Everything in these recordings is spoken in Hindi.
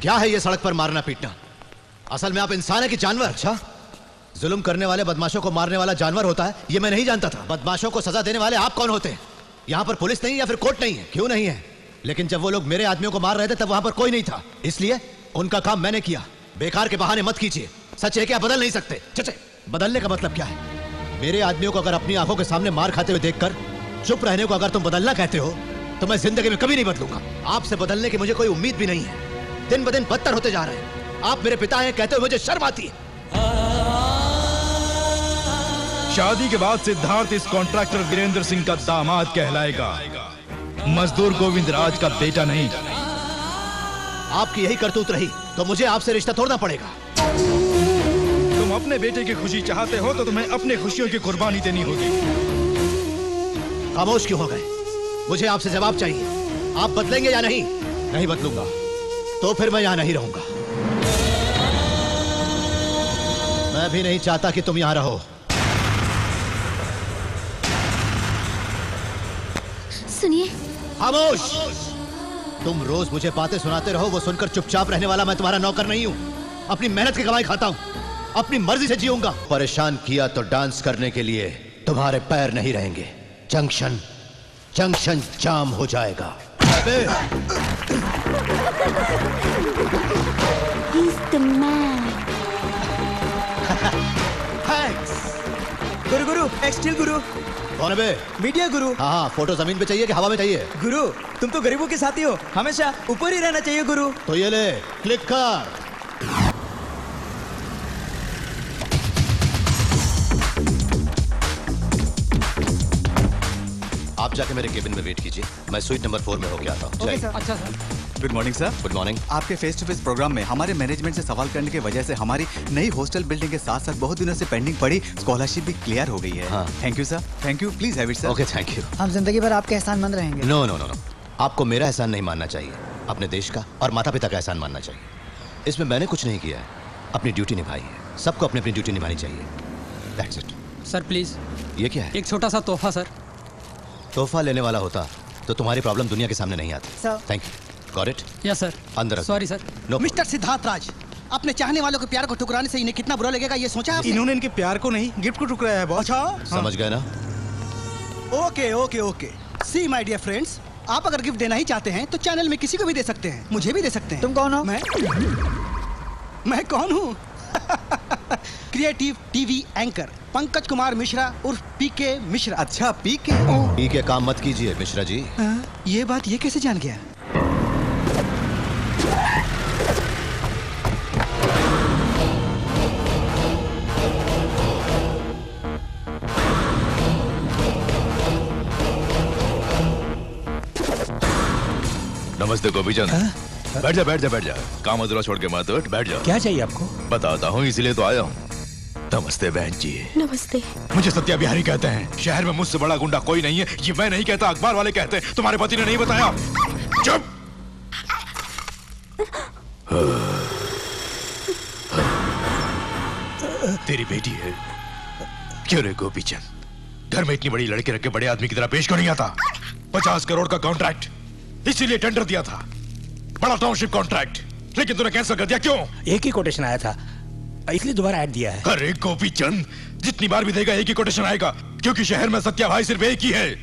क्या है ये सड़क पर मारना पीटना? असल में आप इंसान है कि जानवर? अच्छा, जुल्म करने वाले बदमाशों को मारने वाला जानवर होता है ये मैं नहीं जानता था। बदमाशों को सजा देने वाले आप कौन होते हैं? यहाँ पर पुलिस नहीं या फिर कोर्ट नहीं है? क्यों नहीं है? लेकिन जब वो लोग मेरे आदमियों को मार रहे थे तब वहां पर कोई नहीं था, इसलिए उनका काम मैंने किया। बेकार के बहाने मत कीजिए। सच है कि आप बदल नहीं सकते। चचे, बदलने का मतलब क्या है? मेरे आदमियों को अगर अपनी आंखों के सामने मार खाते हुए देखकर चुप रहने को अगर तुम बदलना कहते हो तो मैं जिंदगी में कभी नहीं बदलूंगा। आपसे बदलने की मुझे कोई उम्मीद भी नहीं है। दिन ब दिन बदतर होते जा रहे हैं। आप मेरे पिता हैं कहते हुए मुझे शर्म आती है। शादी के बाद सिद्धार्थ इस कॉन्ट्रैक्टर वीरेंद्र सिंह का दामाद कहलाएगा, मजदूर गोविंद राज का बेटा नहीं। आपकी यही करतूत रही तो मुझे आपसे रिश्ता तोड़ना पड़ेगा। तुम अपने बेटे की खुशी चाहते हो तो तुम्हें अपनी खुशियों की कुर्बानी देनी होगी। खामोश क्यों हो गए? मुझे आपसे जवाब चाहिए। आप बदलेंगे या नहीं? नहीं बदलूंगा तो फिर मैं यहां नहीं रहूंगा। मैं भी नहीं चाहता कि तुम यहां रहो। सुनिए। खामोश। तुम रोज मुझे बातें सुनाते रहो, वो सुनकर चुपचाप रहने वाला मैं तुम्हारा नौकर नहीं हूं। अपनी मेहनत की कमाई खाता हूं, अपनी मर्जी से जीऊंगा। परेशान किया तो डांस करने के लिए तुम्हारे पैर नहीं रहेंगे। जंक्शन जंक्शन जाम हो जाएगा। He's the man. Thanks. गुरु एक्सटिल गुरु। कौन है बे? मीडिया गुरु। हाँ, फोटो जमीन पे चाहिए कि हवा में चाहिए? गुरु तुम तो गरीबों के साथी हो, हमेशा ऊपर ही रहना चाहिए गुरु। तो ये ले, क्लिक कर। आप जाके मेरे केबिन में वेट कीजिए, मैं स्वीट नंबर 4 में होके आता हूँ। अच्छा sir. Good morning sir. Good morning. आपके फेस टू फेस प्रोग्राम में हमारे मैनेजमेंट से सवाल करने की वजह से हमारी नई हॉस्टल बिल्डिंग के साथ साथ बहुत दिनों से पेंडिंग पड़ी स्कॉलरशिप भी क्लियर हो गई है। हाँ। Thank you sir. Thank you. Please have it sir. Okay, thank you. हम जिंदगी भर आपके एहसानमंद रहेंगे। नो नो नो नो, आपको मेरा एहसान नहीं मानना चाहिए, अपने देश का और माता पिता का एहसान मानना चाहिए। इसमें मैंने कुछ नहीं किया है, अपनी ड्यूटी निभाई है। सबको अपनी अपनी ड्यूटी निभानी चाहिए। That's it. Sir please. ये क्या है? एक छोटा सा तोहफा सर। तोहफा लेने वाला होता तो तुम्हारी प्रॉब्लम दुनिया के सामने नहीं आती। Sir. Thank you. Got it? Yes sir. अंदर sorry sir. No. Mister Siddharth Raj, अपने चाहने वालों के प्यार को ठुकराने से इन्हें कितना बुरा लगेगा ये सोचा आपने? इन्होंने इनके प्यार को नहीं गिफ्ट को ठुकराया है बॉस। अच्छा, समझ गए ना? Okay okay okay. See my dear friends, आप अगर गिफ्ट देना ही चाहते हैं तो चैनल में किसी को भी दे सकते हैं, मुझे भी दे सकते हैं। तुम कौन हो? मैं कौन हूँ? Creative TV anchor Pankaj Kumar Mishra उर्फ पीके मिश्रा। अच्छा पीके। पी के काम मत कीजिए मिश्रा जी। ये बात ये कैसे जान गया? नमस्ते गोपीचंद। बैठ जा बैठ जा बैठ जा, काम अधूरा छोड़ के मत उठ, बैठ जा। क्या चाहिए आपको? बताता हूँ, इसीलिए तो आया हूँ। नमस्ते बहन जी। नमस्ते। मुझे सत्या बिहारी कहते हैं। शहर में मुझसे बड़ा गुंडा कोई नहीं है। ये मैं नहीं कहता, अखबार वाले कहते हैं। तुम्हारे पति ने नहीं बताया? चुप। तेरी बेटी है। क्यों रे गोपीचंद, घर में इतनी बड़ी लड़की रख के बड़े आदमी की तरह पेश क्यों नहीं आता? 50 करोड़ का कॉन्ट्रैक्ट, इसीलिए टेंडर दिया था, बड़ा टाउनशिप कॉन्ट्रैक्ट, लेकिन तूने कैंसिल कर दिया। क्यों? एक ही कोटेशन आया था, इसलिए दोबारा ऐड दिया है। अरे गोपीचंद, जितनी बार भी देगा एक ही कोटेशन आएगा, क्योंकि शहर में सत्या भाई सिर्फ एक ही है।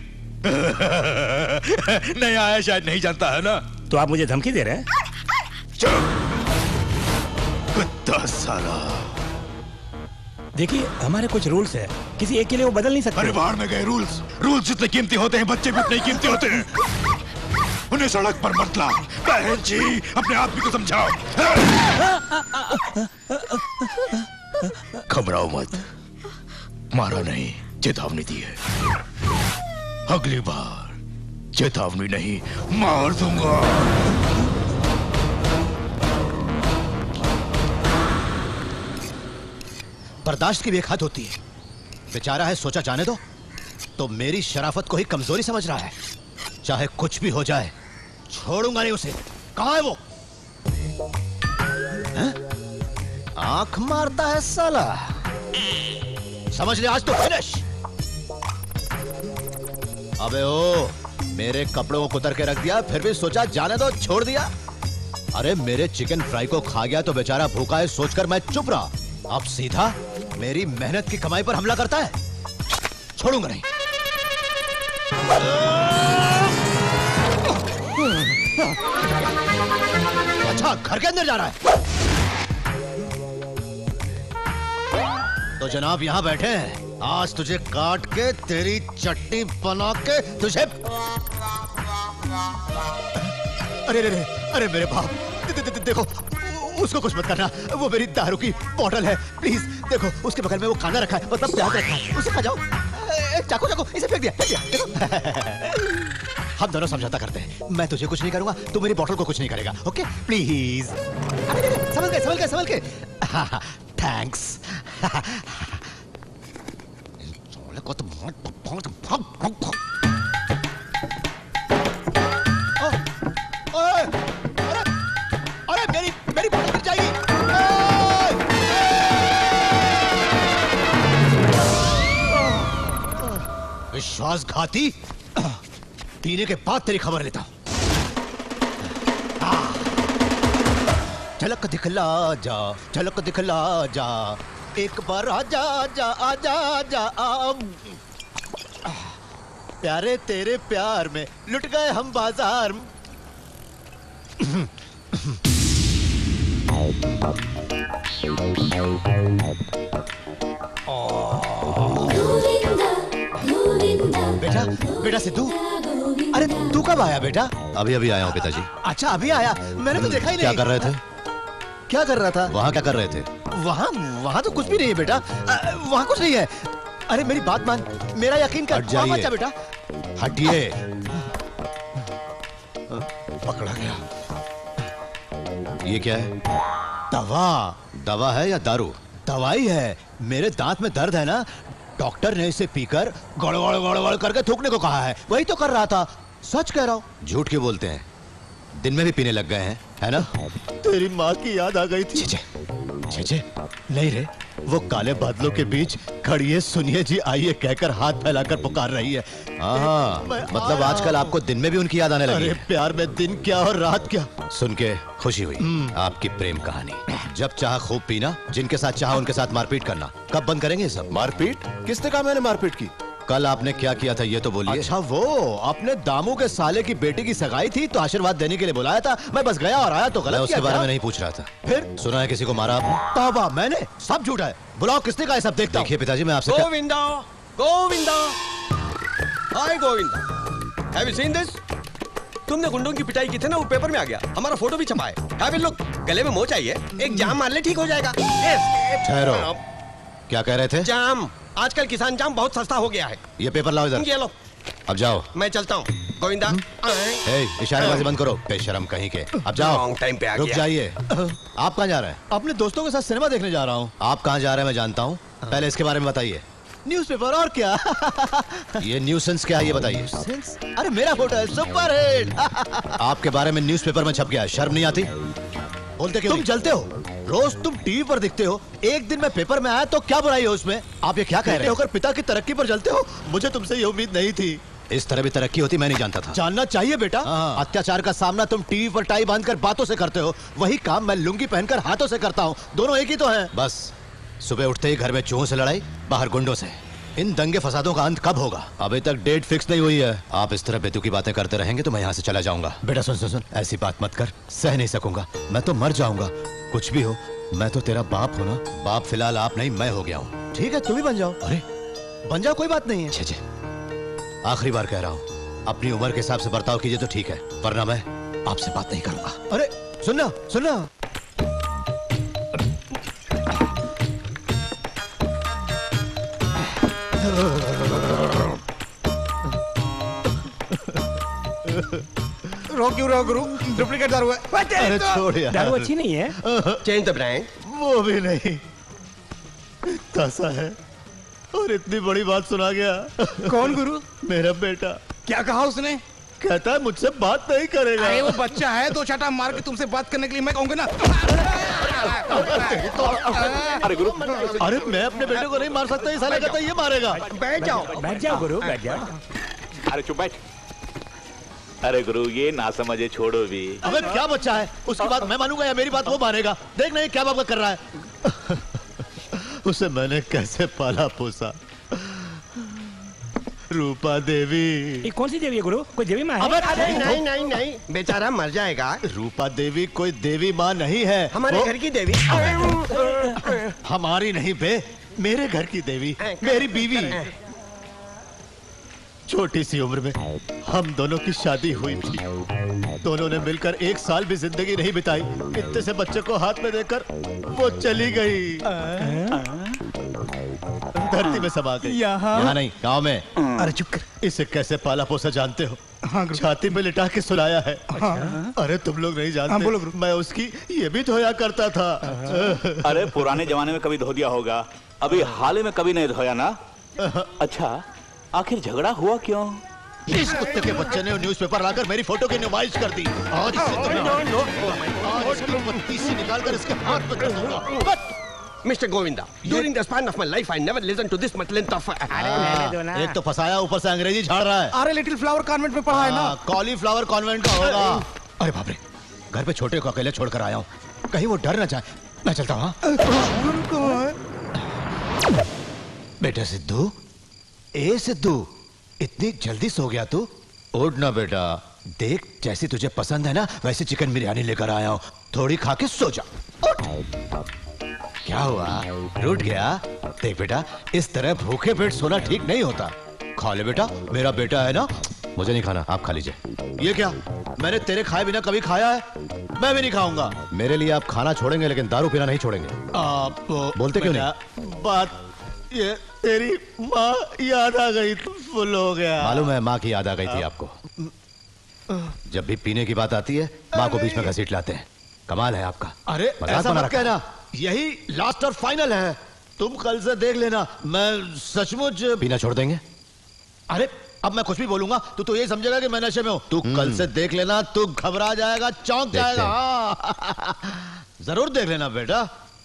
नहीं आया शायद नहीं जानता है ना। तो आप मुझे धमकी दे रहे हैं? चुप कुत्ता साला। देखिए हमारे कुछ रूल्स है, किसी एक के लिए वो बदल नहीं सकते। अरे बाहर में गए रूल्स। रूल्स जितने कीमती होते हैं बच्चे भी उतने ही कीमती होते हैं। उन्हें सड़क पर मत लाओ। बहन जी अपने आदमी को समझाओ। घबराओ मत, मारा नहीं, चेतावनी दी है। अगली बार चेतावनी नहीं, मार दूंगा। बर्दाश्त की भी एक हद होती है। बेचारा है, सोचा जाने दो, तो मेरी शराफत को ही कमजोरी समझ रहा है। चाहे कुछ भी हो जाए छोड़ूंगा नहीं उसे। कहाँ है वो? आंख मारता है साला। समझ ले, आज तो फिनिश। अबे ओ, मेरे कपड़ों को कुतर के रख दिया, फिर भी सोचा जाने दो, छोड़ दिया। अरे मेरे चिकन फ्राई को खा गया तो बेचारा भूखा है सोचकर मैं चुप रहा। अब सीधा मेरी मेहनत की कमाई पर हमला करता है, छोड़ूंगा नहीं। अच्छा, घर के अंदर जा रहा है तो जनाब यहाँ बैठे हैं। आज तुझे काट के तेरी चटनी बना के तुझे। अरे अरे अरे मेरे बाप, देखो उसको कुछ मत करना, वो मेरी दारू की बोतल है, प्लीज देखो उसके बगल में वो खाना रखा है, मतलब प्याज रखा है, उसे खा जाओ। चाकू चाकू इसे फेंक दिया, देखो। हम दोनों समझौता करते हैं, मैं तुझे कुछ नहीं करूंगा, तू मेरी बोतल को कुछ नहीं करेगा, ओके प्लीज। संभल के थैंक्स। अरे मेरी बोतल गिर जाएगी। विश्वासघाती, पीने के बाद तेरी खबर लेता हूं। झलक दिखला जा, झलक दिखला जा, एक बार आजा आजा आजा आजा। प्यारे तेरे प्यार में लुट गए हम बाजार। बेटा बेटा सिद्धू, अरे तू कब आया बेटा? अभी अभी आया हूँ पिताजी। अच्छा अभी आया, मैंने तो देखा ही नहीं। क्या कर रहे थे? क्या कर रहा था? वहाँ क्या कर रहे थे? वहाँ तो कुछ भी नहीं है बेटा, वहाँ कुछ नहीं है। अरे मेरी बात मान, मेरा यकीन कर। हट जाइए। अच्छा बेटा हटिए। पकड़ा गया। ये क्या है? दवा। दवा है या दारू? दवाई है। मेरे दांत में दर्द है ना, डॉक्टर ने इसे पीकर गड़गड़ गड़गड़ करके थूकने को कहा है, वही तो कर रहा था। सच कह रहा हूँ। झूठ क्यों बोलते हैं? दिन में भी पीने लग गए हैं, है ना? तेरी माँ की याद आ गई थी। छे नहीं रे, वो काले बादलों के बीच खड़ी है, सुनिए जी आइए कहकर हाथ फैलाकर पुकार रही है। हाँ, मतलब आजकल आपको दिन में भी उनकी याद आने लगी अरे है। प्यार में दिन क्या और रात क्या। सुन के खुशी हुई आपकी प्रेम कहानी। जब चाह खूब पीना, जिनके साथ चाह उनके साथ मारपीट करना। कब बंद करेंगे ये सब? मारपीट? किसने कहा मैंने मारपीट की? कल आपने क्या किया था ये तो बोलिए। अच्छा वो अपने दामू के साले की बेटी की सगाई थी तो आशीर्वाद देने के लिए बुलाया था, मैं बस गया और आया तो मैं गलत उसके किया बारे क्या? में नहीं पूछ रहा था। फिर सुना है किसी को मारा आपने? तौबा, मैंने सब झूठा है। बुलाओ किसने कहा है, सब देखता हूं। देखिए पिताजी, मैं आपसे क्या... गोविंदा, गोविंदा, हाय Govinda, have you seen this? तुमने गुंडों की पिटाई की थी ना, वो पेपर में आ गया, हमारा फोटो भी छपा है। हैव यू लुक, गले में मोच आई है, एक जाम मार ले ठीक हो जाएगा। ठहरो, क्या कह रहे थे? जाम, आजकल किसान जाम बहुत सस्ता हो गया है। ये पेपर लाओ इधर। ये लो, अब जाओ। मैं चलता हूँ। गोविंदा, इशारेबाजी बंद करो, बेशरम कहीं के। अब जाओ। रॉन्ग टाइम पे आ रुक गया। जाइए। आप कहाँ जा रहे हैं? अपने दोस्तों के साथ सिनेमा देखने जा रहा हूँ। आप कहाँ जा रहे हैं मैं जानता हूँ, पहले इसके बारे में बताइए। न्यूज़पेपर और क्या। ये न्यूसेंस क्या है ये बताइए। अरे मेरा फोटो है, सुपर हिट। आपके बारे में न्यूज़पेपर में छप गया, शर्म नहीं आती? बोलते क्यों? तुम जलते हो, रोज तुम टीवी पर दिखते हो, एक दिन में पेपर में आया तो क्या बुराई है उसमें? आप ये क्या कह रहे होकर पिता की तरक्की पर जलते हो, मुझे तुमसे ये उम्मीद नहीं थी। इस तरह भी तरक्की होती मैं नहीं जानता था। जानना चाहिए बेटा। हाँ। अत्याचार का सामना तुम टीवी पर टाई बांधकर बातों से करते हो, वही काम मैं लुंगी पहनकर हाथों से करता हूँ, दोनों एक ही तो हैं। बस सुबह उठते ही घर में चूहों से लड़ाई, बाहर गुंडों से। इन दंगे फसादों का अंत कब होगा? अभी तक डेट फिक्स नहीं हुई है। आप इस तरह बेतुकी बातें करते रहेंगे तो मैं यहाँ से चला जाऊंगा। बेटा सुन सुन सुन, ऐसी बात मत कर, सह नहीं सकूंगा, मैं तो मर जाऊंगा। कुछ भी हो, मैं तो तेरा बाप हूं ना। बाप फिलहाल आप नहीं, मैं हो गया हूँ। ठीक है तुम भी बन जाओ। अरे बन जाओ, कोई बात नहीं है। छे, आखिरी बार कह रहा हूँ, अपनी उम्र के हिसाब से बर्ताव कीजिए तो ठीक है, वरना मैं आपसे बात नहीं करूंगा। अरे सुनना सुनना, रोक क्यों रहो गुरु, डुप्लीकेट दारू है। अरे छोड़ यार, दारू अच्छी नहीं है। Change the brand. वो भी नहीं, तासा है और इतनी बड़ी बात सुना गया। कौन गुरु? मेरा बेटा। क्या कहा उसने? कहता है मुझसे बात नहीं करेगा। अरे वो बच्चा है, दो चाटा मार के तुमसे बात करने के लिए मैं कहूंगा ना। अरे गुरु, अरे मैं अपने बेटे को नहीं मार सकता, ये साला कहता है ये मारेगा। बैठ जाओ बैठ जाओ गुरु, बैठ जाओ। अरे चुप बैठ। अरे गुरु ये ना समझे, छोड़ो भी। अबे क्या बच्चा है, उसकी बात मैं मानूंगा या मेरी बात वो मानेगा? देख नहीं क्या बात कर रहा है। उसे मैंने कैसे पाला पोसा, रूपा देवी। ये कौन सी देवी है गुरु? कोई देवी माँ है? अरे नहीं नहीं नहीं, बेचारा मर जाएगा। रूपा देवी कोई देवी माँ नहीं है, हमारे घर की देवी। हमारी नहीं बे, मेरे घर की देवी, मेरी बीवी। छोटी सी उम्र में हम दोनों की शादी हुई थी। दोनों ने मिलकर 1 साल भी जिंदगी नहीं बिताई। इतने से बच्चे को हाथ में देकर वो चली गई, धरती में समा गई। यहाँ नहीं, गांव में। अरे चुप कर। इसे कैसे पाला पोसा जानते हो? हाँ गुरु। छाती में लिटा के सुलाया है। हाँ। अरे तुम लोग नहीं जानते। हाँ, बोलो गुरु। मैं उसकी ये भी धोया करता था। अरे पुराने जमाने में कभी धो दिया होगा, अभी हाल ही में कभी नहीं धोया ना? अच्छा, आखिर झगड़ा हुआ क्यों? इस कुत्ते के बच्चे ने न्यूज़पेपर लाकर मेरी फोटो की नुमाइश कर दी। आज इसकी बत्तीसी निकालकर इसके हाथ में कर दूंगा। Mr. Govinda, during the span of my life, I never listened to this much length of. एक तो फंसाया, ऊपर से अंग्रेजी झाड़ रहा है। अरे लिटिल फ्लावर कॉन्वेंट में पढ़ा है ना? कॉलीफ्लावर कॉन्वेंट का होगा। अरे बाप रे, घर पे छोटे को अकेले छोड़कर आया हूँ, कहीं वो डर ना जाए। मैं चलता हूँ। बेटा सिद्धू, ए सिद्धू, इतनी जल्दी सो गया तू? उठ ना बेटा, देख जैसी तुझे पसंद है ना वैसी चिकन बिरयानी लेकर आया हूँ, थोड़ी खा के सो जा। क्या हुआ, रूठ गया? देख बेटा, इस तरह भूखे पेट सोना ठीक नहीं होता। खा ले बेटा, मेरा बेटा है ना। मुझे नहीं खाना, आप खा लीजिए। ये क्या, मैंने तेरे खाए बिना कभी खाया है? मैं भी नहीं खाऊंगा। मेरे लिए आप खाना छोड़ेंगे लेकिन दारू पीना नहीं छोड़ेंगे। आप बोलते क्यों नहीं? बात ये तेरी माँ याद आ गई तो फुल हो गया। मालूम है, माँ की याद आ गई थी आपको। जब भी पीने की बात आती है माँ को बीच में घसीट लाते हैं। कमाल है आपका। अरे ऐसा मत कहना, यही लास्ट और फाइनल है। तुम कल से देख लेना, मैं सचमुच पीना छोड़ देंगे। अरे अब मैं कुछ भी बोलूंगा तो ये समझेगा कि मैं नशे में हूँ। तू कल से देख लेना, तू घबरा जाएगा, चौंक जाएगा। जरूर देख लेना बेटा।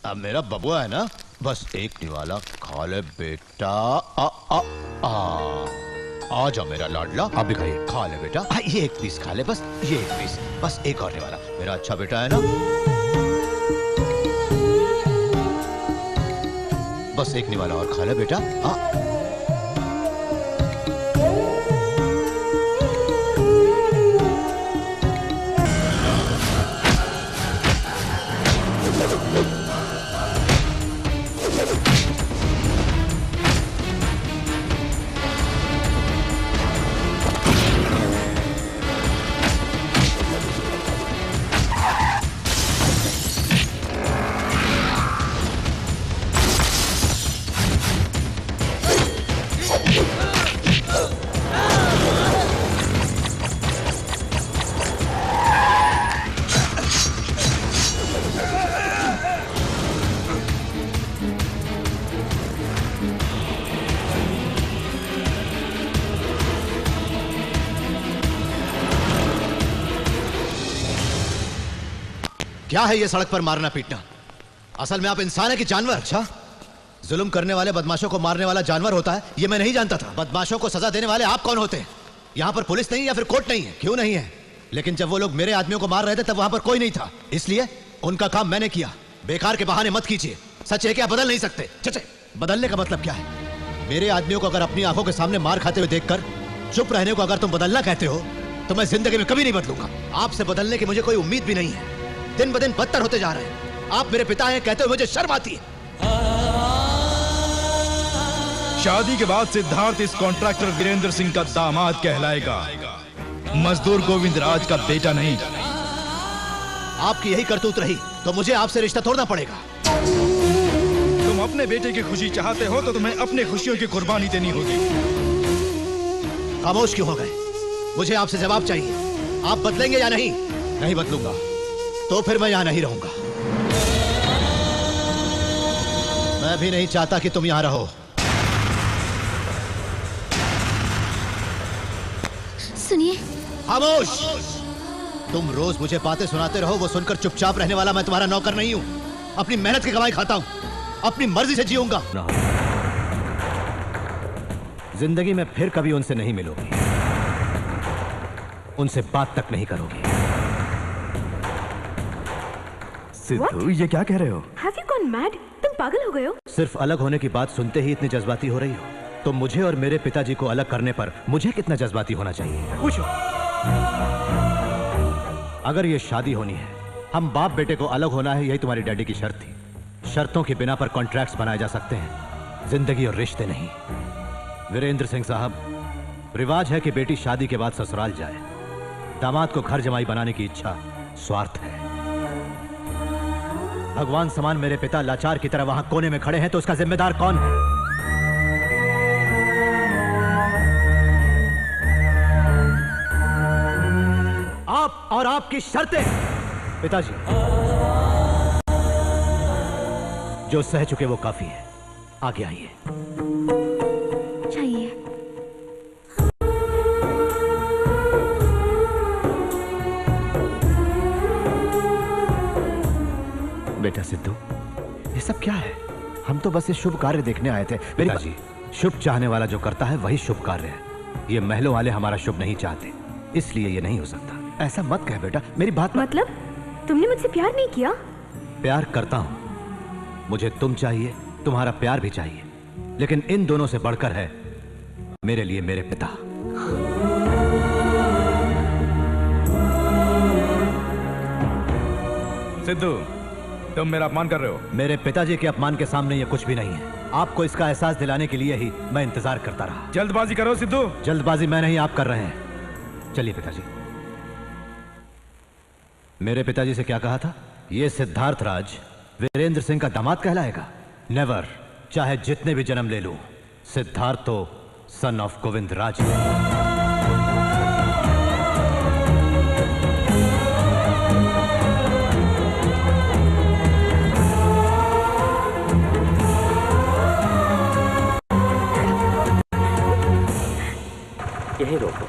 अब मेरा बबुआ है ना, बस एक निवाला खा ले बेटा। आ जाओ मेरा लाडला, आप भी खाइए। खा ले बेटा, ये एक पीस खा ले, बस ये एक पीस, बस एक और निवाला। मेरा अच्छा बेटा है ना, बस एक निवाला और खा ले बेटा। क्या है ये सड़क पर मारना पीटना? असल में आप इंसान है कि जानवर? अच्छा, जुल्म करने वाले बदमाशों को मारने वाला जानवर होता है ये मैं नहीं जानता था। बदमाशों को सजा देने वाले आप कौन होते हैं? यहाँ पर पुलिस नहीं या फिर कोर्ट नहीं है? क्यों नहीं है? लेकिन जब वो लोग मेरे आदमियों को मार रहे थे तब वहां पर कोई नहीं था, इसलिए उनका काम मैंने किया। बेकार के बहाने मत कीजिए। सच है कि आप बदल नहीं सकते। चचे, बदलने का मतलब क्या है? मेरे आदमियों को अगर अपनी आंखों के सामने मार खाते हुए देखकर चुप रहने को अगर तुम बदलना कहते हो तो मैं जिंदगी में कभी नहीं बदलूंगा। आपसे बदलने की मुझे कोई उम्मीद भी नहीं है। दिन ब दिन बदतर होते जा रहे हैं। आप मेरे पिता हैं कहते हुए मुझे शर्म आती है। शादी के बाद सिद्धार्थ इस कॉन्ट्रैक्टर वीरेंद्र सिंह का दामाद कहलाएगा, मजदूर गोविंद राज का बेटा नहीं। आपकी यही करतूत रही तो मुझे आपसे रिश्ता तोड़ना पड़ेगा। तुम अपने बेटे की खुशी चाहते हो तो तुम्हें अपने खुशियों की कुर्बानी देनी होगी। खामोश क्यों हो गए? मुझे आपसे जवाब चाहिए। आप बदलेंगे या नहीं? नहीं बदलूंगा तो फिर मैं यहां नहीं रहूंगा। मैं भी नहीं चाहता कि तुम यहां रहो। सुनिए। खामोश! तुम रोज मुझे बातें सुनाते रहो, वो सुनकर चुपचाप रहने वाला मैं तुम्हारा नौकर नहीं हूं। अपनी मेहनत की कमाई खाता हूं, अपनी मर्जी से जीऊंगा। जिंदगी में फिर कभी उनसे नहीं मिलोगी। उनसे बात तक नहीं करोगे। सिद्धू, ये क्या कह रहे हो? Have you gone mad? तुम पागल हो गए हो? सिर्फ अलग होने की बात सुनते ही इतनी जज्बाती हो रही हो? तो मुझे और मेरे पिताजी को अलग करने पर मुझे कितना जज्बाती होना चाहिए? पूछो। अगर ये शादी होनी है, हम बाप बेटे को अलग होना है, यही तुम्हारी डैडी की शर्त थी। शर्तों के बिना पर कॉन्ट्रैक्ट्स बनाए जा सकते हैं, जिंदगी और रिश्ते नहीं। वीरेंद्र सिंह साहब, रिवाज है कि बेटी शादी के बाद ससुराल जाए। दामाद को घर जमाई बनाने की इच्छा स्वार्थ है। भगवान समान मेरे पिता लाचार की तरह वहां कोने में खड़े हैं, तो उसका जिम्मेदार कौन है? आप और आपकी शर्तें। पिताजी, जो सह चुके वो काफी है, आगे आइए। चाहिए। बेटा सिद्धू, ये सब क्या है? हम तो बस ये शुभ कार्य देखने आए थे। पिताजी, शुभ चाहने वाला जो करता है वही शुभ कार्य है। ये महलों वाले हमारा शुभ नहीं चाहते, इसलिए ये नहीं हो सकता। ऐसा मत कह बेटा, मेरी बात मतलब तुमने मुझसे प्यार नहीं किया? प्यार करता हूं, मुझे तुम चाहिए, तुम्हारा प्यार भी चाहिए, लेकिन इन दोनों से बढ़कर है मेरे लिए मेरे पिता। सिद्धू, तुम मेरा अपमान कर रहे हो। मेरे पिताजी के अपमान के सामने ये कुछ भी नहीं है। आपको इसका एहसास दिलाने के लिए ही मैं इंतजार करता रहा। जल्दबाजी करो सिद्धू। जल्दबाजी मैं नहीं, आप कर रहे हैं। चलिए पिताजी। मेरे पिताजी से क्या कहा था? ये सिद्धार्थ राज वीरेंद्र सिंह का दामाद कहलाएगा? नेवर। चाहे जितने भी जन्म ले लूं, सिद्धार्थ तो सन ऑफ गोविंद राज है। यहीं रोको।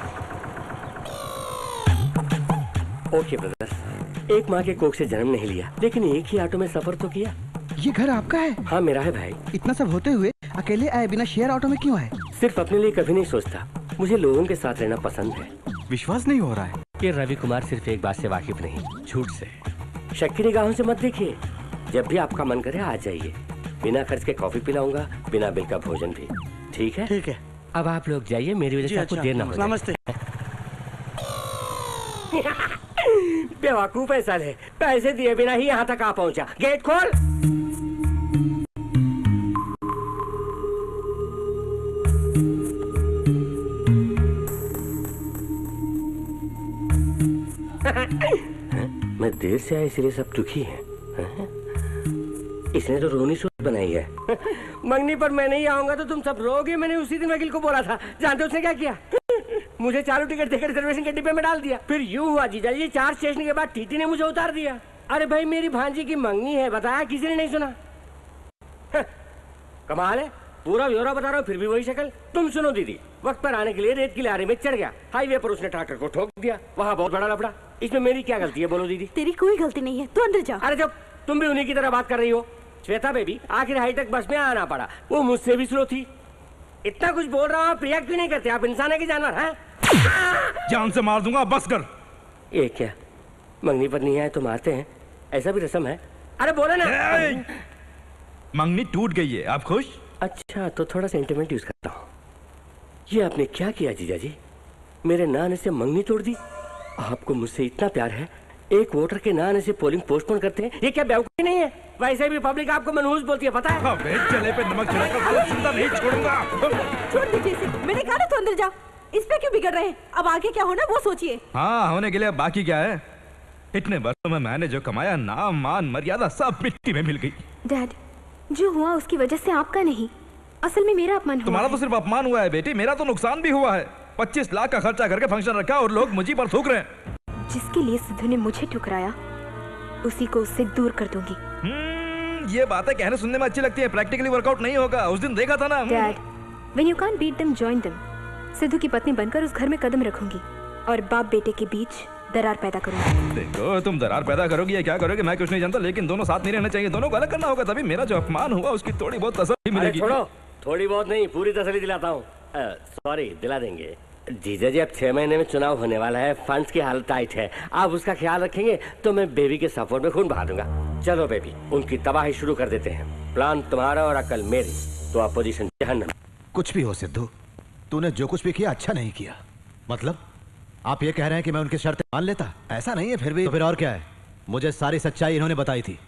ओके ब्रदर, एक माँ के कोख से जन्म नहीं लिया, लेकिन एक ही ऑटो में सफर तो किया। ये घर आपका है? हाँ मेरा है भाई। इतना सब होते हुए अकेले आए बिना शेयर ऑटो में क्यों आए? सिर्फ अपने लिए कभी नहीं सोचता, मुझे लोगों के साथ रहना पसंद है। विश्वास नहीं हो रहा है कि रवि कुमार सिर्फ एक बात से वाकिफ नहीं, झूठ से। शक की निगाहों से मत देखिए। जब भी आपका मन करे आ जाइए, बिना खर्च के कॉफी पिलाऊंगा, बिना बिल का भोजन भी। ठीक है? ठीक है। अब आप लोग जाइए, मेरी वजह से आपको देर ना हो जाए। नमस्ते। बेवकूफ है साले, पैसे दिए बिना ही यहाँ तक आ पहुँचा। गेट खोल। मैं देर से आया इसलिए सब दुखी हैं। इसने तो रोनी सूरत बनाई है। मंगनी पर मैं नहीं आऊंगा तो तुम सब रोगे। मैंने उसी दिन वकील को बोला था। जानते उसने क्या किया? मुझे चालू टिकट देकर रिजर्वेशन के डिब्बे में डाल दिया। फिर यूं हुआ जीजा जी, 4 स्टेशन के बाद टीटी ने मुझे उतार दिया। अरे भाई, मेरी भांजी की मंगनी है, बताया किसी ने नहीं सुना। कमाल है, पूरा ब्यौरा बता रहा हूँ फिर भी वही शक्ल। तुम सुनो दीदी, वक्त पर आने के लिए रेत की लारी में चढ़ गया, हाईवे पर उसने ट्रैक्टर को ठोक दिया। वहाँ बहुत बड़ा लफड़ा। इसमें मेरी क्या गलती है बोलो दीदी? तेरी कोई गलती नहीं है, तू अंदर जा। अरे जब तुम भी उन्हीं की तरह बात कर रही हो। श्वेता बेबी, आखिर हाईटेक बस में आना पड़ा, वो मुझसे भी स्लो थी। इतना कुछ बोल रहा हूँ, आप रिएक्ट भी नहीं करते। आप इंसान है कि जानवर हैं? जान से मार दूंगा, बस कर। ये क्या, मंगनी पर नहीं आए तो मारते हैं, ऐसा भी रस्म है? अरे बोले ना। मंगनी टूट गई है, आप खुश? अच्छा, तो थोड़ा सेंटिमेंट यूज करता हूँ। ये आपने क्या किया जीजा जी? मेरे ना आने से मंगनी तोड़ दी। आपको मुझसे इतना प्यार है, एक वोटर के ना आने से पोलिंग पोस्टपोन करते हैं। ये क्या बेवकूफी नहीं है? वैसे भी पब्लिक आपको मनहूस बोलती है, पता है? चले पे नमक छिड़ककर जिंदा नहीं छोड़ूंगा। छोड़ दीजिए इसे, मैंने कहा ना तो अंदर जाओ। इस पे क्यों बिगड़ रहे हैं? अब आगे क्या होना वो सोचिए। हाँ, होने के लिए बाकी क्या है? इतने वर्षों में मैंने जो कमाया, नाम मान मर्यादा सब मिट्टी में मिल गई। डैड, जो हुआ उसकी वजह से आपका नहीं, असल में मेरा अपमान हुआ। तुम्हारा तो सिर्फ अपमान हुआ है बेटी, मेरा तो नुकसान भी हुआ है। 25 लाख का खर्चा करके फंक्शन रखा और लोग मुझे पर थूक रहे हैं। जिसके लिए सिद्धू ने मुझे ठुकराया, उसी को उससे दूर कर दूंगी। ये बातें कहने सुनने में अच्छी लगती है, प्रैक्टिकली वर्कआउट नहीं होगा। उस दिन देखा था ना। Dad, when you can't beat them join them. Sidhu की पत्नी बनकर उस घर में कदम रखूंगी और बाप बेटे के बीच दरार पैदा करूंगी। देखो, तुम दरार पैदा करोगी या क्या करोगे मैं कुछ नहीं जानता, लेकिन दोनों साथ नहीं रहना चाहिए। दोनों को अलग करना होगा, तभी मेरा जो अपमान हुआ उसकी थोड़ी बहुत तसल्ली मिलेगी। छोड़ो, थोड़ी बहुत नहीं, पूरी तसल्ली दिलाता हूँ। सॉरी, दिला देंगे। जीजा जी अब 6 महीने में चुनाव होने वाला है, फंड्स की हालत टाइट है। आप उसका ख्याल रखेंगे तो मैं बेबी के सपोर्ट में खून बहा दूंगा। चलो बेबी, उनकी तबाही शुरू कर देते हैं। प्लान तुम्हारा और अकल मेरी, तो अपोजिशन जहन्नम। कुछ भी हो सिद्धू, तूने जो कुछ भी किया अच्छा नहीं किया। मतलब आप ये कह रहे हैं कि मैं उनकी शर्तें मान लेता? ऐसा नहीं है। फिर भी तो फिर और क्या है? मुझे सारी सच्चाई इन्होंने बताई थी।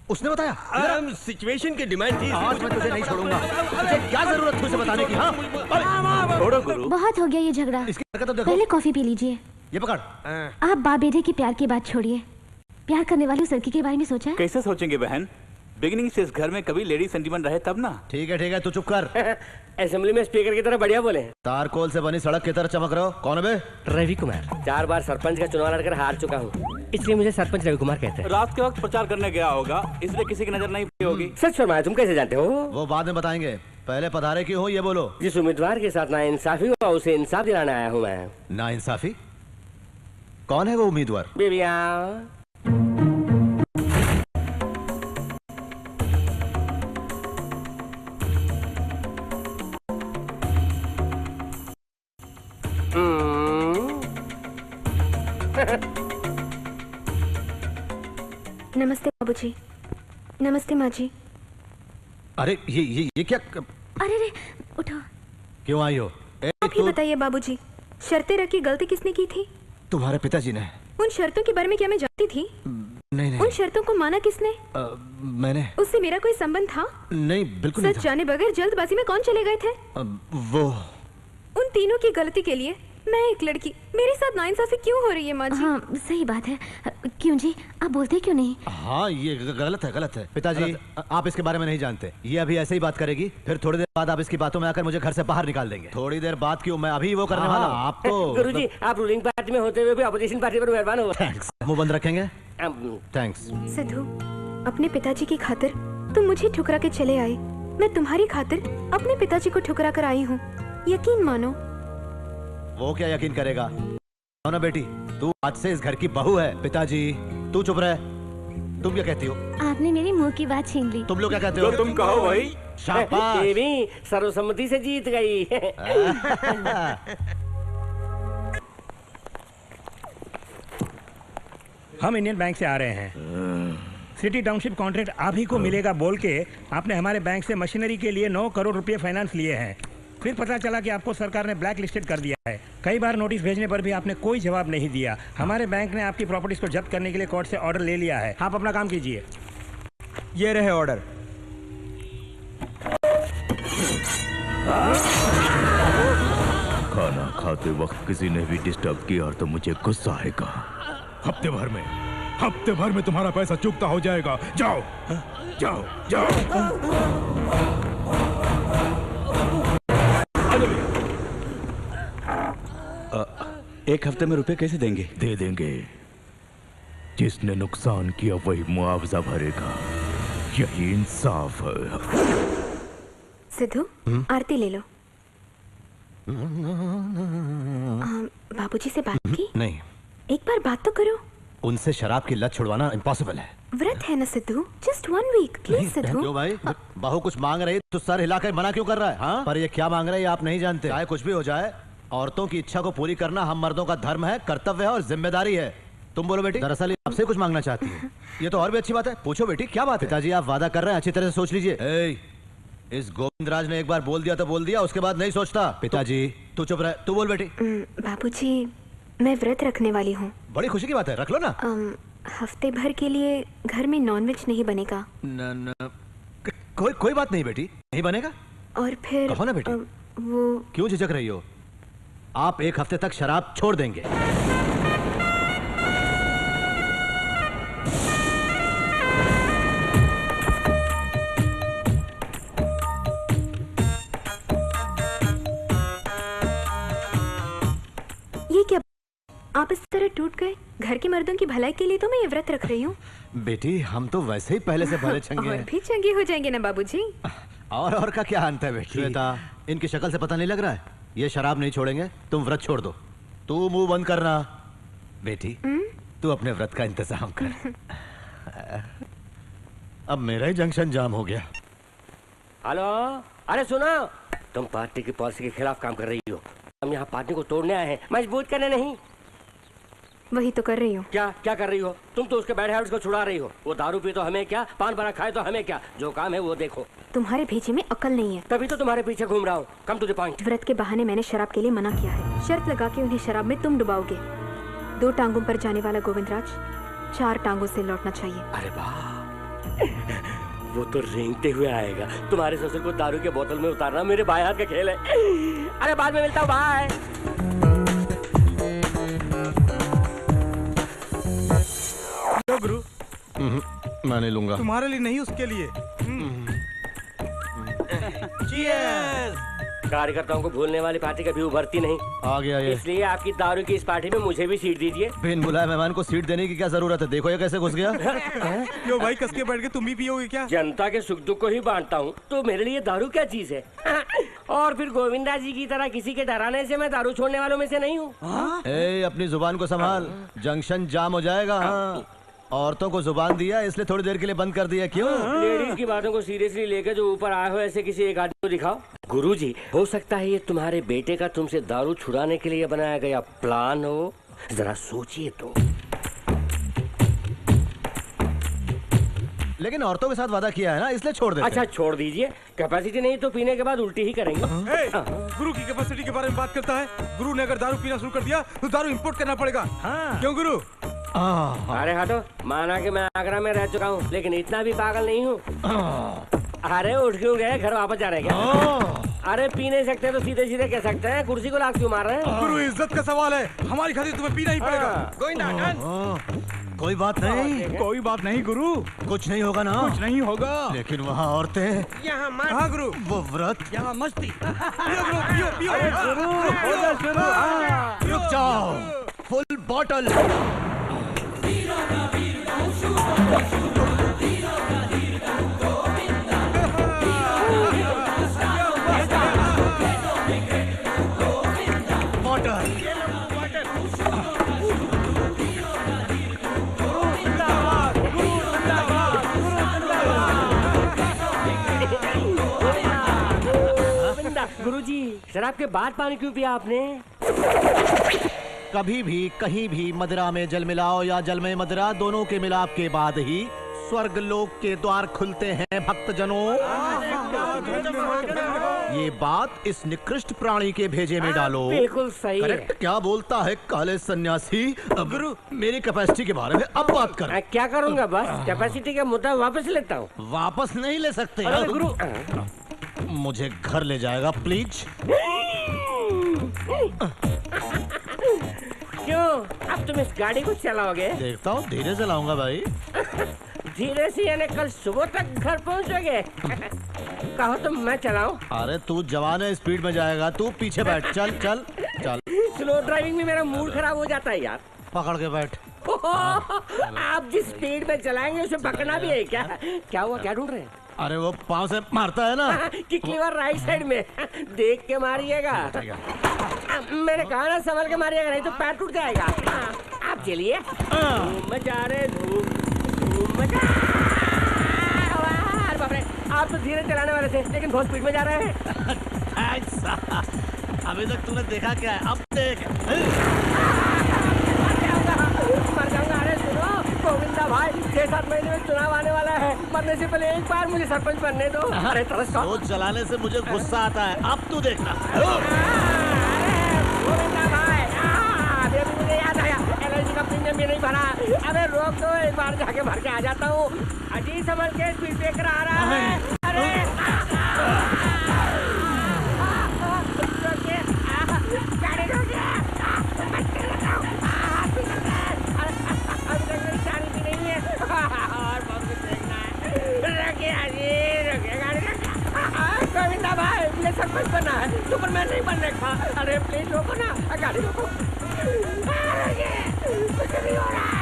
उसने बताया? सिचुएशन की डिमांड थी। आज मैं तुझे नहीं छोड़ूंगा। तुझे क्या जरूरत थी उसे बताने की? हाँ, छोड़ो गुरु। बहुत हो गया ये झगड़ा। इसकी हरकत तो देखो। पहले कॉफी पी लीजिए। ये पकड़। आप बाप बेटे की प्यार की बात छोड़िए। प्यार करने वाली उस लड़की के बारे में सोचा है? कैसे सोचेंगे बहन, बिगिनिंग से इस घर में कभी लेडी सेंटीमेंट रहे तब ना। ठीक है तू चुप कर। असेंबली में स्पीकर की तरह बढ़िया बोले। तारकोल से बनी सड़क की तरह चमक रहे हो। कौन है बे? रवि कुमार। 4 बार सरपंच का चुनाव लड़कर हार चुका हूँ, इसलिए मुझे सरपंच रवि कुमार कहते हैं। रात के वक्त प्रचार करने गया होगा, इसलिए किसी की नजर नहीं पड़ी होगी। सच फरमाया, तुम कैसे जानते हो? वो बाद में बताएंगे, पहले पधारे क्यों हो ये बोलो। जिस उम्मीदवार के साथ नाइंसाफी हुआ उसे इंसाफ दिलाने आया हूँ मैं। नाइंसाफी? कौन है वो उम्मीदवार? बेबिया। नमस्ते बाबूजी। नमस्ते माँ जी। अरे ये क्या? अरे रे, उठो। क्यों आई हो? आप ही बताइए बाबूजी, शर्तें रखी गलती किसने की थी? तुम्हारे पिताजी ने। उन शर्तों के बारे में क्या मैं जानती थी? नहीं। उन शर्तों को माना किसने? मैंने। उससे मेरा कोई संबंध था? नहीं, बिल्कुल नहीं था। सच जाने बगैर जल्दबाजी में कौन चले गए थे? वो। उन तीनों की गलती के लिए मैं एक लड़की, मेरे साथ नाइंसाफी क्यों हो रही है माँ जी? हाँ, सही बात है। क्यों जी, आप बोलते क्यों नहीं? हाँ, ये गलत है। पिताजी, आप इसके बारे में नहीं जानते। ये अभी ऐसे ही बात करेगी, फिर थोड़ी देर बाद आप इसकी बातों में आकर मुझे घर से बाहर निकाल देंगे। थोड़ी देर बाद क्यों? मैं अभी वो करने वाला हूँ। आप तो गुरुजी, आप रूलिंग पार्टी में होते हुए भी अपोजिशन पार्टी पर मेहरबान हो। थैंक्स। मुंह बंद रखेंगे? थैंक्स। सिद्धू, अपने पिताजी की खातिर तुम मुझे ठुकरा के चले आए। मैं तुम्हारी खातिर अपने पिताजी को ठुकरा कर आई हूँ। यकीन मानो। वो क्या यकीन करेगा? ना बेटी, तू आज से इस घर की बहू है। पिताजी, तू चुप रहे। तुम क्या कहती हो? आपने मेरे मुंह की बात छीन ली। तुम लोग क्या कहते हो? तुम कहो भाई। शाबाश। देवी सर्वसम्मति से जीत गई। हम इंडियन बैंक से आ रहे हैं। सिटी टाउनशिप कॉन्ट्रैक्ट आप ही को मिलेगा बोल के आपने हमारे बैंक से मशीनरी के लिए 9 करोड़ रुपए फाइनेंस लिए हैं। फिर पता चला कि आपको सरकार ने ब्लैक लिस्टेड कर दिया है। कई बार नोटिस भेजने पर भी आपने कोई जवाब नहीं दिया। हमारे बैंक ने आपकी प्रॉपर्टीज को जब्त करने के लिए कोर्ट से ऑर्डर ले लिया है। आप अपना काम कीजिए। ये रहे ऑर्डर। खाना खाते वक्त किसी ने भी डिस्टर्ब किया तो मुझे गुस्सा आएगा। हफ्ते भर में तुम्हारा पैसा चुकता हो जाएगा। जाओ जाओ जाओ। एक हफ्ते में रुपए कैसे देंगे? दे देंगे। जिसने नुकसान किया वही मुआवजा भरेगा। यही इंसाफ है। सिद्धू, आरती ले लो। बाबूजी से बात की? नहीं। एक बार बात तो करो। उनसे शराब की लत छुड़वाना इम्पॉसिबल है। व्रत है ना Sidhu, just 1 week please Sidhu. क्यों भाई? बहू कुछ मांग रही तो सर हिलाकर मना क्यों कर रहा है? हाँ? पर ये क्या मांग रही है आप नहीं जानते। चाहे कुछ भी हो जाए, औरतों की इच्छा को पूरी करना हम मर्दों का धर्म है, कर्तव्य है और जिम्मेदारी है। तुम बोलो बेटी। दरअसल आपसे कुछ मांगना चाहती है। ये तो और भी अच्छी बात है। पूछो बेटी, क्या बात है? पिताजी, आप वादा कर रहे हैं, अच्छी तरह से सोच लीजिए। इस गोविंदराज ने एक बार बोल दिया तो बोल दिया, उसके बाद नहीं सोचता। पिताजी, तू चुप रहे। तू बोल बेटी। बाबूजी, मैं व्रत रखने वाली हूँ। बड़ी खुशी की बात है, रख लो ना। हफ्ते भर के लिए घर में नॉनवेज नहीं बनेगा। कोई बात नहीं बेटी, नहीं बनेगा। और फिर कहो ना बेटी। वो क्यों झिझक रही हो? आप एक हफ्ते तक शराब छोड़ देंगे। ये क्या? आप इस तरह टूट गए? घर के मर्दों की भलाई के लिए तो मैं ये व्रत रख रही हूँ। बेटी, हम तो वैसे ही पहले से भले चंगे हैं। और भी चंगे हो जाएंगे ना बाबूजी। और का क्या अंत है बेटी? श्वेता, इनकी शक्ल से पता नहीं लग रहा है ये शराब नहीं छोड़ेंगे। तुम व्रत छोड़ दो। तू मुंह बंद करना बेटी। तू अपने व्रत का इंतजाम कर। अब मेरा ही जंक्शन जाम हो गया। हेलो, अरे सुनो, तुम पार्टी की पॉलिसी के खिलाफ काम कर रही हो। हम यहाँ पार्टी को तोड़ने आए हैं, मजबूत करने नहीं। वही तो कर रही हूँ। क्या क्या कर रही हो? तुम तो उसके बैड हैबिट्स को छुड़ा रही हो। वो दारू पी तो हमें क्या, पान बना खाए तो हमें क्या, जो काम है वो देखो। तुम्हारे भेजे में अकल नहीं है, तभी तो तुम्हारे पीछे घूम रहा हूँ। Come to the point. व्रत के बहाने मैंने शराब के लिए मना किया है। शर्त लगा के उन्हें शराब में तुम डुबाओगे। 2 टांगों पर जाने वाला गोविंदराज 4 टांगों से लौटना चाहिए। अरे वाह, वो तो रेंगते हुए आएगा। तुम्हारे ससुर को दारू के बोतल में उतारना मेरे बाएं हाथ का खेल है। अरे बाद में मिलता हूँ, बाय। लो गुरु। मैं नहीं लूंगा। तुम्हारे लिए नहीं, उसके लिए। कार्यकर्ताओं को भूलने वाली पार्टी कभी उभरती नहीं। आ गया ये। इसलिए आपकी दारू की इस पार्टी में मुझे भी सीट दीजिए। बिन बुलाए मेहमान को सीट देने की क्या जरूरत है? देखो ये कैसे घुस गया। क्यों भाई, कस के बैठ के तुम भी पियोगे क्या? जनता के सुख दुख को ही बांटता हूँ, तो मेरे लिए दारू क्या चीज है? और फिर गोविंदा जी की तरह किसी के डराने से मैं दारू छोड़ने वालों में से नहीं हूँ। अपनी जुबान को संभाल, जंक्शन जाम हो जाएगा। हाँ। औरतों को जुबान दिया इसलिए थोड़ी देर के लिए बंद कर दिया। क्यों? लेडीज की बातों को सीरियसली लेकर जो ऊपर आए हो, ऐसे किसी एक आदमी को दिखाओ। गुरुजी, हो सकता है ये तुम्हारे बेटे का तुमसे दारू छुड़ाने के लिए बनाया गया प्लान हो। जरा सोचिए तो। लेकिन औरतों के साथ वादा किया है ना, इसलिए छोड़ देते। अच्छा छोड़ दीजिए। कैपेसिटी नहीं तो पीने के बाद उल्टी ही करेंगे। गुरु की कैपेसिटी के बारे में बात करता है। गुरु ने अगर दारू पीना शुरू कर दिया तो दारू इंपोर्ट करना पड़ेगा। क्यों गुरु? अरे हटो, माना कि मैं आगरा में रह चुका हूँ, लेकिन इतना भी पागल नहीं हूँ। अरे उठ क्यों गए? घर वापस जा रहे हैं क्या? अरे पी नहीं सकते तो सीधे सीधे कह सकते हैं, कुर्सी को लात क्यों मार रहे हैं? गुरु, इज्जत का सवाल है, हमारी खातिर तुम्हें पीना ही पड़ेगा। कोई बात नहीं, कोई बात नहीं गुरु, कुछ नहीं होगा ना। कुछ नहीं होगा। लेकिन वहाँ औरतें, यहाँ मत। हाँ गुरु, वो व्रत, यहाँ मस्ती। पियो पियो पियो। रुक जाओ, फुल बॉटल। गुरुजी, शराब के बाद पानी क्यों पिया आपने? कभी भी कहीं भी मदिरा में जल मिलाओ या जल में मदिरा, दोनों के मिलाप के बाद ही स्वर्ग लोक के द्वार खुलते हैं भक्तजनों। ये बात इस निकृष्ट प्राणी के भेजे में डालो। बिल्कुल सही है। क्या बोलता है काले सन्यासी? गुरु, मेरी कैपेसिटी के बारे में अब बात कर। क्या करूंगा? बस कैपेसिटी का मुद्दा वापस लेता हूँ। वापस नहीं ले सकते। अरे गुरु, मुझे घर ले जाएगा प्लीज? क्यों? अब तुम इस गाड़ी को चलाओगे? देखता हूँ, धीरे चलाऊंगा भाई। धीरे से यानी कल सुबह तक घर पहुँचोगे? कहो तो मैं चलाऊं? अरे तू जवान है, स्पीड में जाएगा। तू पीछे बैठ। चल चल चल। स्लो ड्राइविंग में मेरा मूड खराब हो जाता है यार। पकड़ के बैठ। आप जिस स्पीड में चलाएंगे उसे पकड़ना भी है क्या? क्या हुआ, क्या ढूंढ रहे हैं? अरे वो पाँव से मारता है ना। किक लीवर राइट साइड में, देख के मारिएगा। मैंने कहा ना संभल के मारिएगा, नहीं तो पैर टूट जाएगा। आप चलिए। मजा रहे धूम मजा। आप तो धीरे चलाने वाले थे, लेकिन बहुत स्पीड में जा रहे हैं। अभी तक तूने देखा क्या है? अब देख। मर जाऊंगा। अरे सुनो गोविंदा भाई, 6-7 महीने में चुनाव आने वाला है। मरने से पहले एक बार मुझे सरपंच बनने दो। अरे तरस का रोज चलाने से मुझे गुस्सा आता है। अब तू देखना। गोविंदा भाई, अभी मुझे याद आया, एलआईसी का प्रीमियम भी नहीं भरा। अरे रोक दो, एक बार जाके भर के आ जाता हूँ। अजी समझ के स्पीड ब्रेकर आ रहा है। अरे गाड़ी रोकिए। चारी भी नहीं है और बहुत कुछ देखना है। रखिए अजी, रखिए गाड़ी रखिए। गोविंदा भाई, मुझे सरपंच बनना है, सुपरमैन नहीं बनने का। अरे प्लीज रोको ना, गाड़ी रोको। कुछ नहीं हो रहा है।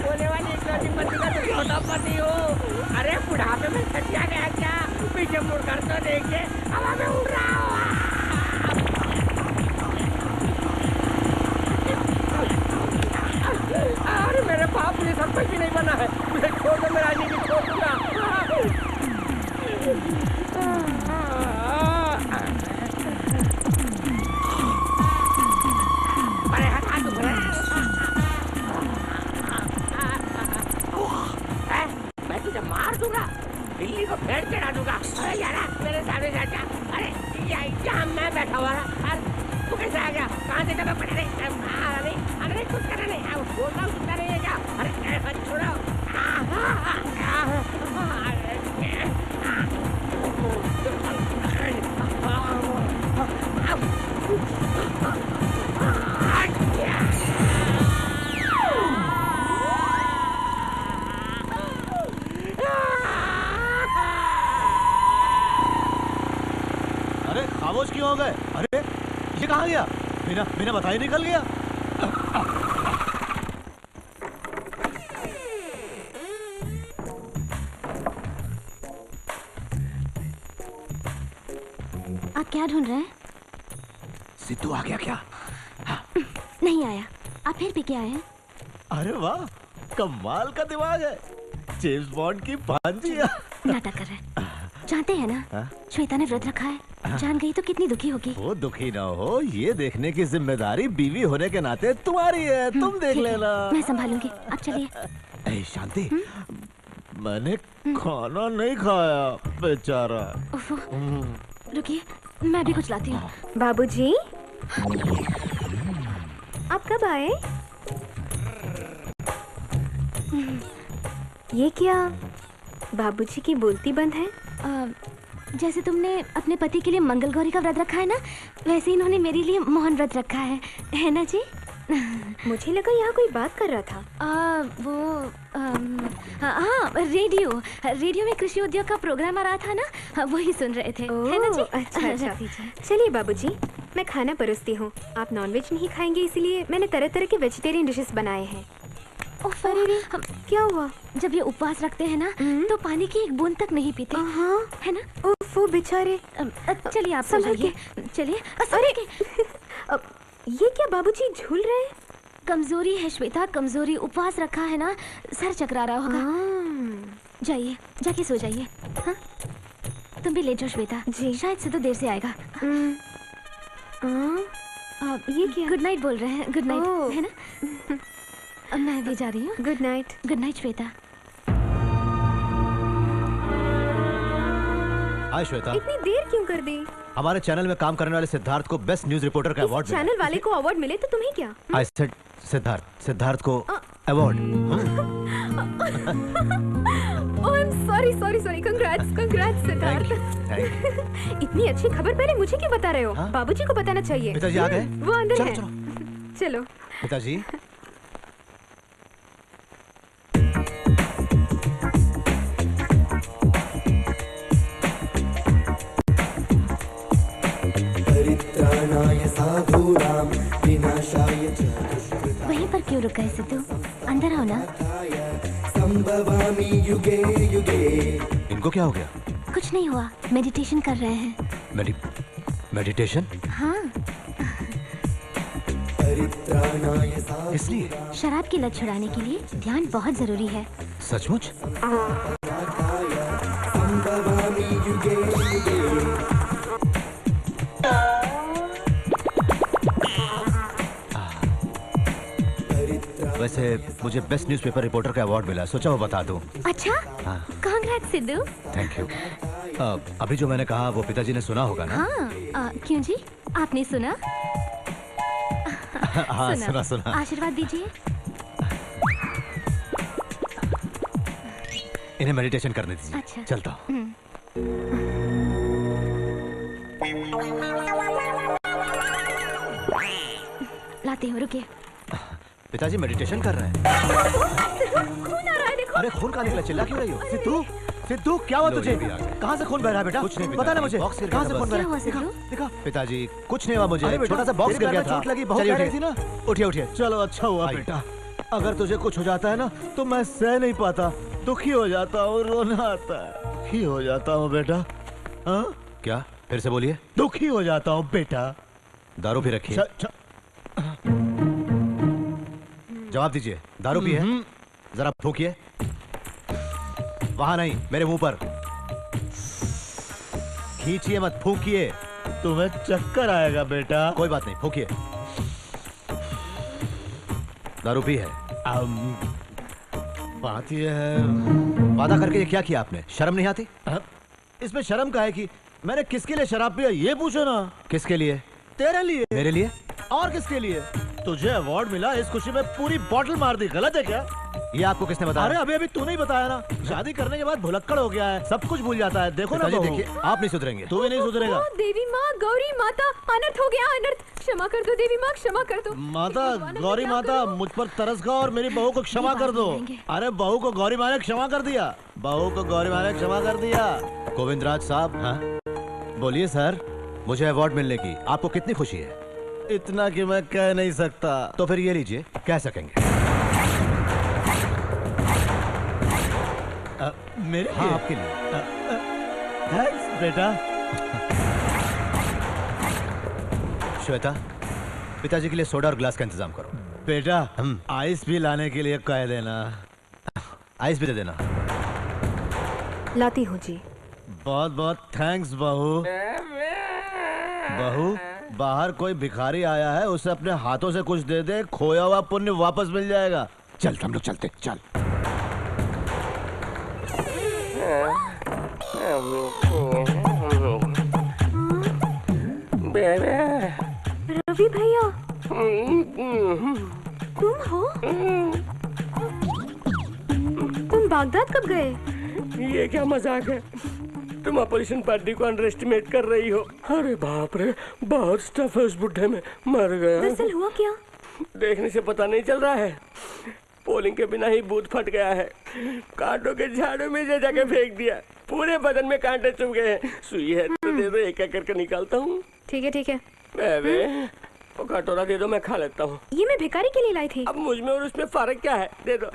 होने वाली इकलौती पति का तो छोटा पति हो। अरे बुढ़ापे में छटिया गया क्या? पीछे मुड़ कर तो देखिए, हवा में उड़ रहा हो। अरे मेरे बाप, मुझे सरपंच भी नहीं बना है। मुझे छोड़ दो, मैं राजनीति छोड़ दूंगा। बोल रहा हूँ सुनता नहीं है क्या? अरे छोड़ो। अरे खामोश क्यों हो गए? अरे ये कहाँ गया? बिना बिना बताए निकल गया। आप क्या ढूंढ रहे हैं? सिद्धू आ गया क्या? नहीं आया। आप फिर भी क्या आए हैं? अरे वाह, कमाल का दिमाग है। जेम्स बॉन्ड की भांजी। नाटक कर रहे हैं। जानते हैं ना, श्वेता ने व्रत रखा है। जान गई तो कितनी दुखी होगी। वो दुखी ना हो, ये देखने की जिम्मेदारी बीवी होने के नाते तुम्हारी है। तुम देख लेना। मैं संभालूंगी। आप चलिए। शांति, मैंने खाना नहीं खाया बेचारा। रुकिए, मैं भी कुछ लाती हूँ। बाबूजी, आप कब आए? ये क्या बाबूजी की बोलती बंद है? जैसे तुमने अपने पति के लिए मंगल गौरी का व्रत रखा है ना, वैसे इन्होंने मेरे लिए मोहन व्रत रखा है ना जी? मुझे लगा यहाँ कोई बात कर रहा था। हाँ, रेडियो में कृषि उद्योग का प्रोग्राम आ रहा था ना, वही सुन रहे थे। है ना जी? अच्छा अच्छा। चलिए बाबूजी, मैं खाना परोसती हूँ। आप नॉनवेज नहीं खाएंगे, इसलिए मैंने तरह तरह के वेजिटेरियन डिशेस बनाए हैं। क्या हुआ? जब ये उपवास रखते हैं ना, तो पानी की एक बूंद तक नहीं पीते। है ना? वो बेचारे। चलिए आप संभालिए। चलिए। अरे ये क्या बाबूजी झूल रहे हैं? कमजोरी है श्वेता, कमजोरी। उपवास रखा है ना, सर चकरा रहा होगा। जाइए, जाके सो जाइए। हाँ? तुम भी लेट जाओ श्वेता जी, शायद से तो देर से आएगा। ये क्या? गुड नाइट बोल रहे हैं। गुड नाइट, है ना? अब मैं भी जा रही हूँ। Good night. Good night Shweta. Hi Shweta. इतनी देर क्यों कर दी? हमारे चैनल में काम करने वाले सिद्धार्थ को बेस्ट न्यूज रिपोर्टर का अवार्ड मिला। चैनल वाले को अवार्ड मिले तो तुम्हें क्या? आई सेड सिद्धार्थ को award. Oh I am sorry. Congrats Siddharth. इतनी अच्छी खबर पहले मुझे क्यों बता रहे हो? बाबूजी को बताना चाहिए। पिताजी आ गए? वो अंदर हैं। चलो। पिताजी। वहीं पर क्यों रुक गए सिद्धू? अंदर आओ ना। इनको क्या हो गया? कुछ नहीं हुआ, मेडिटेशन कर रहे हैं। मेडिटेशन? हाँ। इसलिए शराब की लत छुड़ाने के लिए ध्यान बहुत जरूरी है। सचमुच? वैसे मुझे बेस्ट न्यूज़पेपर रिपोर्टर का अवार्ड मिला, सोचा वो बता दूं। अच्छा? हाँ। कांग्रेट्स सिद्धू। Thank you. अभी जो मैंने कहा वो पिताजी ने सुना होगा ना? हाँ। क्यों जी, आपने सुना? हाँ सुना। आशीर्वाद दीजिए। इन्हें मेडिटेशन करने दीजिए। अच्छा। चलता हूँ। लाते हो, रुकिए। पिताजी मेडिटेशन कर रहे हैं। खून आ रहा है, देखो। अरे खून कहाँ निकला? चिल्ला क्यों रही हो? सिद्धू क्या हुआ तुझे? कहाँ से खून बह रहा है बेटा? कुछ नहीं, बता ना मुझे। कहाँ से खून बह रहा है? दिखा। पिताजी कुछ नहीं हुआ मुझे, छोटा सा बॉक्स गिर गया था। चोट लगी, बहुत रही थी ना। उठिए। चलो अच्छा हुआ बेटा। अगर तुझे कुछ हो जाता है ना तो मैं सह नहीं पाता, दुखी हो जाता हूँ, रोना आता है, दुखी हो जाता हूँ बेटा। हाँ क्या? फिर से बोलिए। दुखी हो जाता हूँ बेटा। दारू भी रखिए। जवाब दीजिए, दारू पी है? जरा फूकिए। वहां नहीं, मेरे मुंह पर खींचिए मत, फूकिए। तुम्हें चक्कर आएगा बेटा। कोई बात नहीं, फूकिए। दारू पी है? बात यह है, वादा करके ये क्या किया आपने? शर्म नहीं आती? इसमें शर्म का है कि मैंने किसके लिए शराब पिया ये पूछो ना। किसके लिए? तेरे लिए। मेरे लिए? और किसके लिए? तुझे अवार्ड मिला, इस खुशी में पूरी बॉटल मार दी, गलत है क्या? ये आपको किसने बताया? अरे अभी तू नहीं बताया ना, शादी करने के बाद भुलक्कड़ हो गया है, सब कुछ भूल जाता है। देखो ना, देखिए आप नहीं सुधरेंगे, तू भी नहीं सुधरेगा। देवी माँ, गौरी माता, अनर्थ हो गया, अनर्थ। क्षमा कर दो देवी माँ, क्षमा कर दो। माता, गौरी माता, मुझ पर तरस खाओ और मेरी बहू को क्षमा कर दो। अरे बहू को गौरी माँ ने क्षमा कर दिया, बहू को गौरी माँ ने क्षमा कर दिया। गोविंदराज साहब, हाँ बोलिए सर। मुझे अवार्ड मिलने की आपको कितनी खुशी है? इतना कि मैं कह नहीं सकता। तो फिर ये लीजिए, कह सकेंगे। मेरे हाँ, आपके लिए। थैंक्स बेटा। श्वेता, पिताजी के लिए सोडा और ग्लास का इंतजाम करो। बेटा, आइस भी लाने के लिए कह देना। आइस भी दे देना। लाती हूँ जी। बहुत बहुत थैंक्स बहू। बहू, बाहर कोई भिखारी आया है, उसे अपने हाथों से कुछ दे दे, खोया हुआ पुण्य वापस मिल जाएगा। चल हम लोग चलते, चल। रवि भैया, तुम हो? तुम बागदाद कब गए? ये क्या मजाक है? तुम ऑपरेशन पार्टी को अंडर एस्टिमेट कर रही हो। अरे बाप रे, बहुत स्टफ है उस बुड्ढे में, मर गया। दरअसल हुआ क्या? देखने से पता नहीं चल रहा है, पोलिंग के बिना ही बूथ फट गया है। कांटों के झाड़ों में जा जाके फेंक दिया, पूरे बदन में कांटे चुभ गए हैं। सुई है तो दे दो, एक एक करके निकालता हूँ। ठीक है ठीक है। वो कटोरा दे दो, मैं खा लेता हूँ। ये मैं भिखारी के लिए लाई थी। अब मुझ में और उसमें फर्क क्या है? दे दो।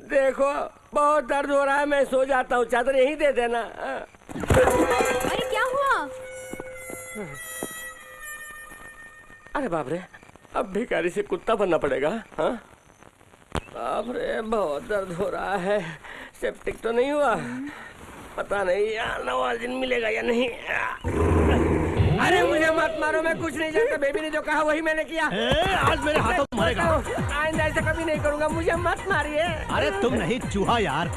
देखो बहुत दर्द हो रहा है, मैं सो जाता हूँ, चादर यहीं दे देना। अरे क्या हुआ? अरे बाप रे, अब भिखारी से कुत्ता बनना पड़ेगा। हाँ बाप रे, बहुत दर्द हो रहा है। सेप्टिक तो नहीं हुआ? पता नहीं यार, नवाजिन मिलेगा या नहीं। अरे मुझे मत मारो, मैं कुछ नहीं जानता। बेबी ने जो कहा वही मैंने किया। आज मेरे हाथों में मरेगा। आइंदा ऐसा कभी नहीं करूंगा, मुझे मत मारिए। अरे तुम नहीं, चूहा यार।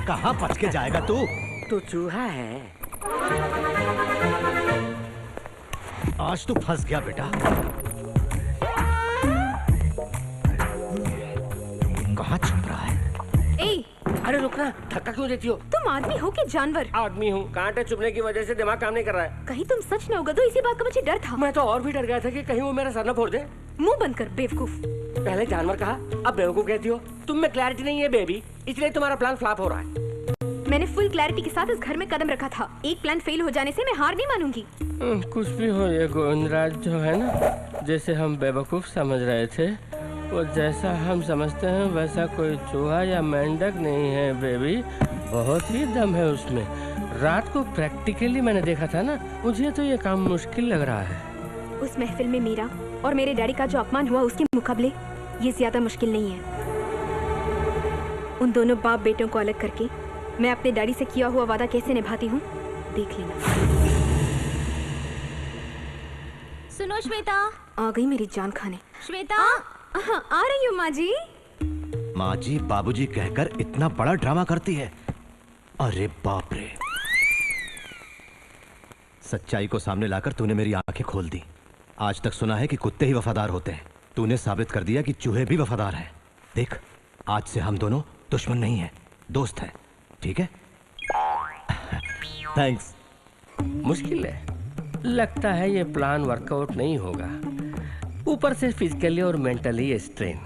कहाँ बच के जाएगा तू? तो चूहा है। आज तू फंस गया बेटा। कहाँ छुप रहा है? ए, अरे रुकना, धक्का क्यों देती हो? तुम आदमी हो कि जानवर? आदमी हूँ, कांटे चुभने की वजह से दिमाग काम नहीं कर रहा है। कहीं तुम सच न होगा तो इसी बात का मुझे डर था। मैं तो और भी डर गया था कि कहीं वो मेरा सर न फोड़ दे। मुंह बंद कर बेवकूफ। पहले जानवर कहा, अब बेवकूफ कहती हो। तुम में क्लैरिटी नहीं है बेबी, इसलिए तुम्हारा प्लान फ्लॉप हो रहा है। मैंने फुल क्लैरिटी के साथ इस घर में कदम रखा था। एक प्लान फेल हो जाने से मैं हार नहीं मानूंगी। कुछ भी हो, ये गोविंदराज जो है ना, जैसे हम बेवकूफ समझ रहे थे, वो जैसा हम समझते हैं वैसा कोई चूहा या मेंढक नहीं है बेबी। बहुत ही दम है उसमें। रात को प्रैक्टिकली मैंने देखा था ना, मुझे तो ये काम मुश्किल लग रहा है। उस महफिल में मेरा और मेरे डैडी का जो अपमान हुआ उसके मुकाबले ये ज्यादा मुश्किल नहीं है। उन दोनों बाप बेटों को अलग करके मैं अपने डैडी से किया हुआ वादा कैसे निभाती हूँ, देख लेना। सुनो श्वेता। आ गई मेरी जान खाने। श्वेता। हाँ, आ रही हूँ माँ जी। माँ जी बाबूजी कहकर इतना बड़ा ड्रामा करती है। अरे बाप रे। सच्चाई को सामने लाकर तूने मेरी आंखें खोल दी। आज तक सुना है कि कुत्ते ही वफादार होते हैं, तूने साबित कर दिया कि चूहे भी वफादार हैं। देख, आज से हम दोनों दुश्मन नहीं हैं, दोस्त हैं, ठीक है? थैंक्स। मुश्किल है, लगता है ये प्लान वर्कआउट नहीं होगा। ऊपर से फिजिकली और मेंटली स्ट्रेन।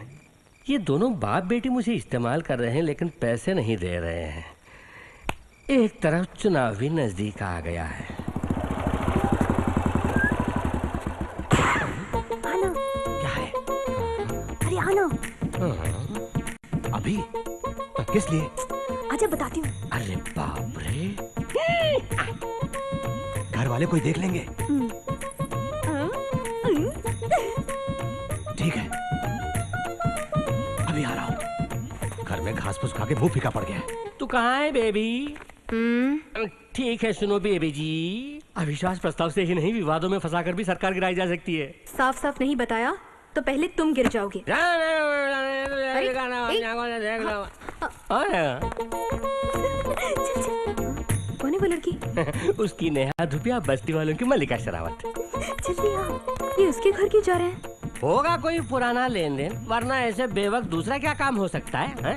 ये दोनों बाप बेटी मुझे इस्तेमाल कर रहे हैं लेकिन पैसे नहीं दे रहे हैं। एक तरफ चुनाव भी नजदीक आ गया है। आना। क्या है? अरे आना। अभी? किस लिए? आजा बताती हूँ। अरे बाप रे, घर वाले कोई देख लेंगे। ठीक है, अभी आ रहा हूँ। घर में घास फूस खा के मुंह फीका पड़ गया है। तू कहाँ है बेबी? ठीक है, सुनो बेबी जी, अविश्वास प्रस्ताव से ही नहीं, विवादों में फंसाकर भी सरकार गिराई जा सकती है। साफ साफ नहीं बताया तो पहले तुम गिर जाओगे। कोने बोले लड़की? उसकी नेहा धुपिया, बस्ती वालों की मल्लिका शेरावत। जल्दी आओ, ये उसके घर क्यों जा रहे हैं? होगा कोई पुराना लेन देन, वरना ऐसे बेवक्त दूसरा क्या काम हो सकता है?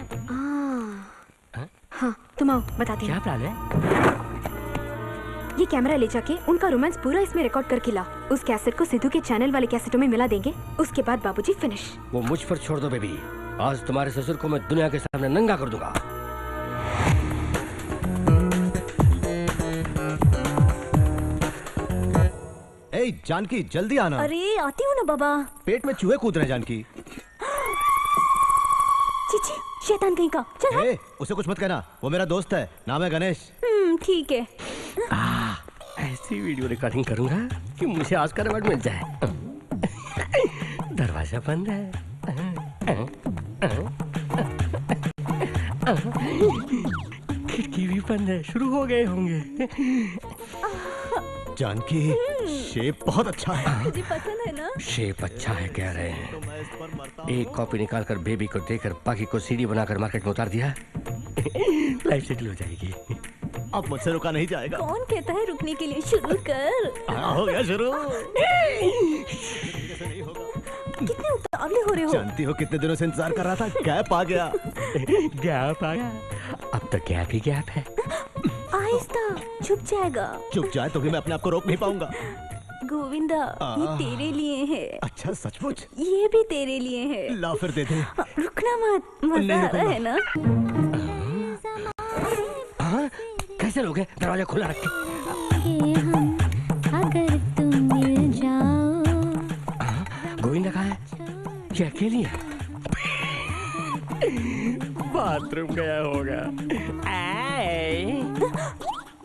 हाँ, तुम आओ, बताती क्या प्लान है? ये कैमरा ले जाके उनका रोमांस पूरा इसमें रिकॉर्ड करके ला। उस कैसेट को सिद्धू के चैनल वाले कैसेटों में मिला देंगे। उसके बाद बाबूजी फिनिश। वो मुझ पर छोड़ दो बेबी, आज तुम्हारे ससुर को मैं दुनिया के सामने नंगा कर दूंगा। ए जानकी, जल्दी आना। अरे आती हूँ ना बाबा। पेट में चूहे कूद रहे हैं जानकी। चीची, शैतान कहीं का। चल ए, उसे कुछ मत कहना, वो मेरा दोस्त है, नाम है गणेश। ठीक है। ऐसी वीडियो रिकॉर्डिंग करूंगा कि मुझे ऑस्कर अवार्ड मिल जाए। दरवाजा बंद है। खिड़की भी बंद है, शुरू हो गए होंगे। जानकी, शेप बहुत अच्छा है। तुझे पसंद है ना? शेप अच्छा है कह रहे हैं। एक कॉपी निकालकर बेबी को देकर बाकी को सीडी बनाकर मार्केट में उतार दिया, लाइफ सेटल हो जाएगी। अब मुझसे रुका नहीं जाएगा। कौन कहता है रुकने के लिए? शुरू कर। हो गया शुरू। कितने उतावले हो रहे हो? जानती हो कितने दिनों से इंतजार कर रहा था, गैप आ गया। गैप आ गया? अब तो गैप ही गैप है। आहिस्ता, छुप जाएगा। चुप जाए तो भी मैं अपने आप को रोक नहीं पाऊंगा। गोविंदा, ये तेरे लिए है। अच्छा, सचमुच? ये भी तेरे लिए है। ला फिर दे दे। रुकना मत, मजा आ रहा है ना? कैसे लोग हैं? दरवाजा खुला रख के। अगर तुम मिल जाओ। गोविंदा कहाँ है? ये अकेली है? बाथरूम गया होगा।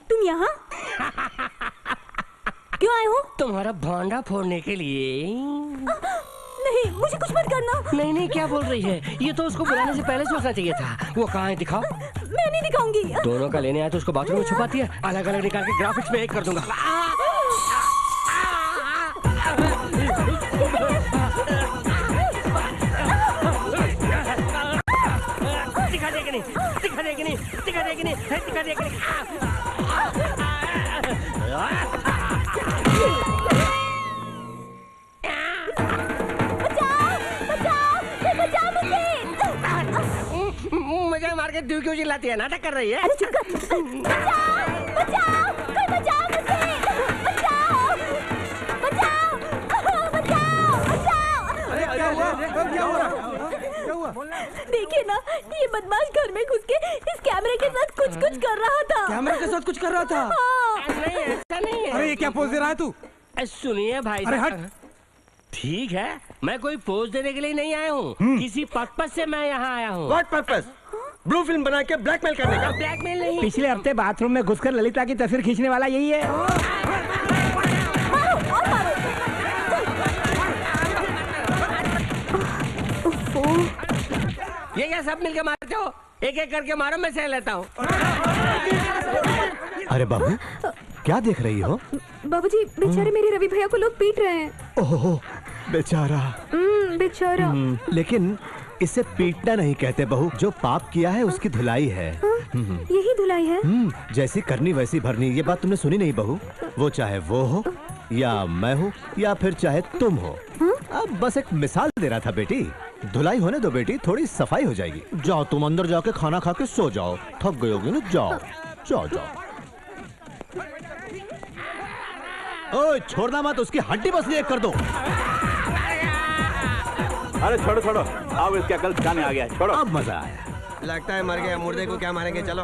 तुम यहाँ क्यों आए हो? तुम्हारा भांडा फोड़ने के लिए। नहीं, मुझे कुछ मत करना। नहीं नहीं, क्या बोल रही है? ये तो उसको बुलाने से पहले सोचना चाहिए था। वो कहाँ है? दिखाओ। मैं नहीं दिखाऊंगी। दोनों का लेने आया तो उसको बाथरूम में छुपाती है। अलग अलग निकाल के ग्राफिक्स में एक कर दूंगा। दिखा देगी नहीं, दिखा देगी नहीं, दिखा देगी नहीं, दिखा देगी नहीं। मुझे मार के क्यों चिल्लाती है? नाटक कर रही है? अरे चुप कर। बचाओ, बचाओ, कोई बचाओ मुझे। बचाओ, बचाओ, बचाओ, बचाओ। अरे क्या हुआ? क्या हुआ? क्या हुआ? देखिए ना, ये बदमाश घर में घुस के इस कैमरे के साथ कुछ कर रहा था। कैमरे के साथ कुछ कर रहा था? नहीं, ऐसा नहीं है। अरे ये क्या पोज दे रहा है तू? सुनिए भाई, अरे हट। ठीक है, मैं कोई पोज देने के लिए नहीं आया हूँ, किसी पर्पस से मैं यहाँ आया हूँ। What purpose? ब्लू फिल्म बना के ब्लैकमेल करने का? ब्लैकमेल नहीं। पिछले हफ्ते बाथरूम में घुसकर ललिता की तस्वीर खींचने वाला यही है। ये क्या सब मिलके मारते हो? एक एक करके मारो, मैं सह लेता हूँ। अरे बाबू, क्या देख रही हो? बाबूजी, बेचारे मेरे रवि भैया को लोग पीट रहे हैं। ओह, बेचारा। बेचारा। लेकिन इसे पीटना नहीं कहते बहू, जो पाप किया है उसकी धुलाई है। यही धुलाई है? जैसी करनी वैसी भरनी, ये बात तुमने सुनी नहीं बहू? वो चाहे वो हो या मैं हूँ या फिर चाहे तुम हो। अब बस एक मिसाल दे रहा था बेटी। धुलाई होने दो बेटी, थोड़ी सफाई हो जाएगी। जाओ तुम अंदर जाके खाना खा के सो जाओ, थक गई होगी ना। जाओ जाओ जाओ। ओए छोड़ना मत, उसकी हड्डी बस एक कर दो। अरे छोड़ो छोड़ो, अब इसके अकल ठिकाने आ गया है, छोड़ो। अब मजा आया। लगता है मर गया, मुर्दे को क्या मारेंगे? चलो।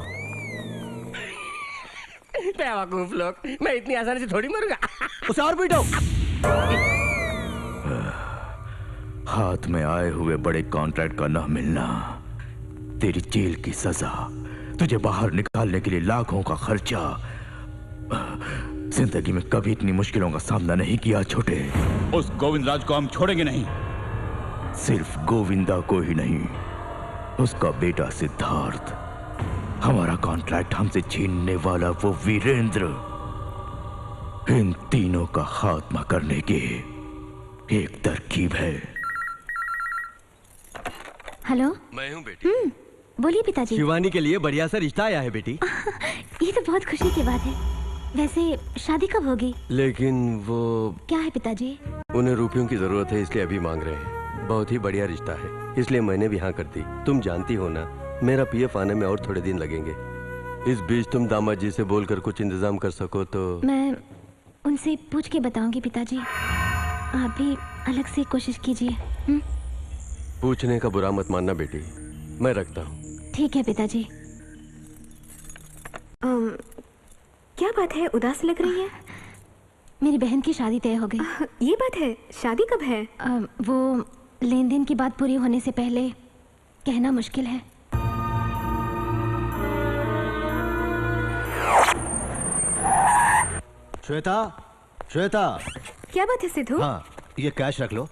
बेवकूफ लोग, मैं इतनी आसानी से थोड़ी मरूंगा। उसे और पीटो। हाथ में आए हुए बड़े कॉन्ट्रैक्ट का न मिलना, तेरी जेल की सजा, तुझे बाहर निकालने के लिए लाखों का खर्चा। जिंदगी में कभी इतनी मुश्किलों का सामना नहीं किया छोटे। उस गोविंद राज को हम छोड़ेंगे नहीं। सिर्फ गोविंदा को ही नहीं, उसका बेटा सिद्धार्थ, हमारा कॉन्ट्रैक्ट हमसे छीनने वाला वो वीरेंद्र, इन तीनों का खात्मा करने की एक तरकीब है। हेलो, मैं हूँ बेटी। बोलिए पिताजी। शिवानी के लिए बढ़िया सा रिश्ता आया है बेटी। ये तो बहुत खुशी की बात है। वैसे शादी कब होगी? लेकिन वो क्या है पिताजी? उन्हें रुपयों की जरूरत है, इसलिए अभी मांग रहे हैं। बहुत ही बढ़िया रिश्ता है, इसलिए मैंने भी हाँ कर दी। तुम जानती हो ना, मेरा पीएफ आने में और थोड़े दिन लगेंगे। इस बीच तुम दामाद जी से बोलकर कुछ इंतजाम कर सको तो। मैं उनसे पूछ के बताऊंगी पिताजी। आप भी अलग से कोशिश कीजिए। पूछने का बुरा मत मानना बेटी, मैं रखता हूँ। ठीक है पिताजी। क्या बात है, उदास लग रही है? मेरी बहन की शादी तय हो गई। ये बात है, शादी कब है? वो लेन देन की बात पूरी होने से पहले कहना मुश्किल है। श्वेता, श्वेता। क्या बात है सिद्धू? हाँ, ये कैश रख लो।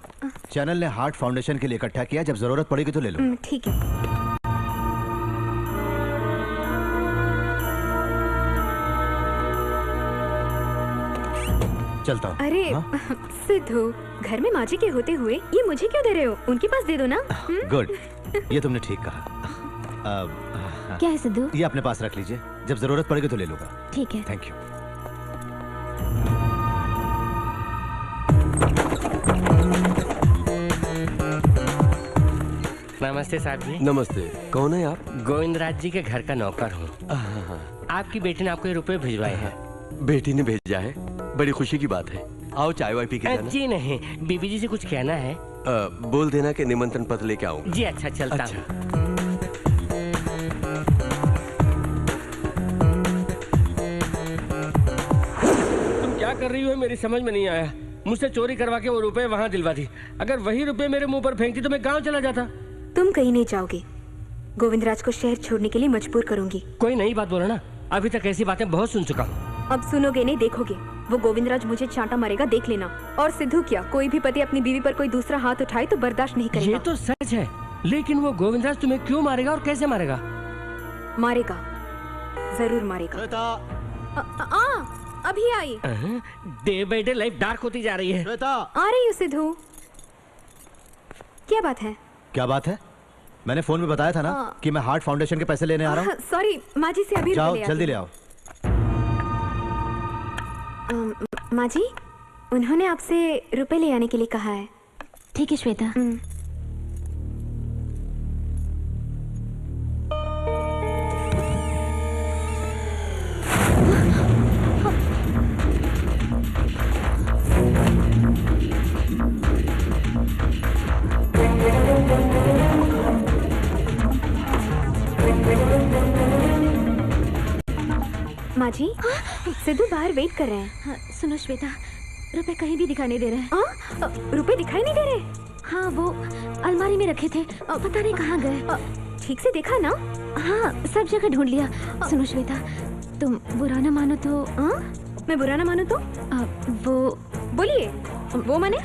चैनल ने हार्ट फाउंडेशन के लिए इकट्ठा किया, जब जरूरत पड़ेगी तो ले लो। ठीक है। चलता हूँ। अरे सिद्धू, घर में माँ जी के होते हुए ये मुझे क्यों दे रहे हो? उनके पास दे दो ना। गुड, ये तुमने ठीक कहा। क्या है सिद्धू? ये अपने पास रख लीजिए, जब जरूरत पड़ेगी तो ले लूंगा। ठीक है। Thank you. नमस्ते साहब जी। नमस्ते, कौन है आप? गोविंदराज जी के घर का नौकर हूँ। आपकी बेटी ने आपको ये रुपए भिजवाए हैं। बेटी ने भेजा है, बड़ी खुशी की बात है। आओ चाय वाय पी के जाना। जी नहीं, बीबी जी से कुछ कहना है। बोल देना कि निमंत्रण पत्र लेके आऊंगा। जी अच्छा, चलता हूँ। तुम क्या कर रही हो मेरी समझ में नहीं आया। मुझसे चोरी करवा के वो रुपए वहाँ दिलवा दी। अगर वही रुपए मेरे मुंह पर फेंकती तो मैं गाँव चला जाता। तुम कहीं नहीं जाओगे। गोविंदराज को शहर छोड़ने के लिए मजबूर करूंगी। कोई नई बात बोलो ना, अभी तक ऐसी बातें बहुत सुन चुका हूँ। अब सुनोगे नहीं, देखोगे। वो गोविंदराज मुझे चांटा मारेगा, देख लेना। और सिद्धू, क्या कोई भी पति अपनी बीवी पर कोई दूसरा हाथ उठाए तो बर्दाश्त नहीं करेगा। ये तो सच है, लेकिन वो गोविंदराज तुम्हें क्यों मारेगा और कैसे मारेगा? मारेगा, जरूर मारेगा। अभी आई। Day by day life dark होती जा रही है। आ रही हूँ सिद्धू। क्या बात है? क्या बात है? मैंने फोन में बताया था ना कि मैं हार्ट फाउंडेशन के पैसे लेने आ रहा हूँ। सॉरी, माँ जी से अभी जाओ, जल्दी ले आओ। माँ जी, उन्होंने आपसे रुपए ले आने के लिए कहा है। ठीक है श्वेता। माँ जी, सिद्धू बाहर वेट कर रहे हैं। हाँ, सुनो श्वेता, रुपए कहीं भी दिखाई नहीं दे रहे हैं। रुपए दिखाई नहीं दे रहे? हाँ, वो अलमारी में रखे थे, पता नहीं कहाँ गए। ठीक से देखा ना? हाँ, सब जगह ढूंढ लिया। सुनो श्वेता, तुम बुरा ना मानो तो। मैं बुरा ना मानो तो? वो बोलिए, वो माने?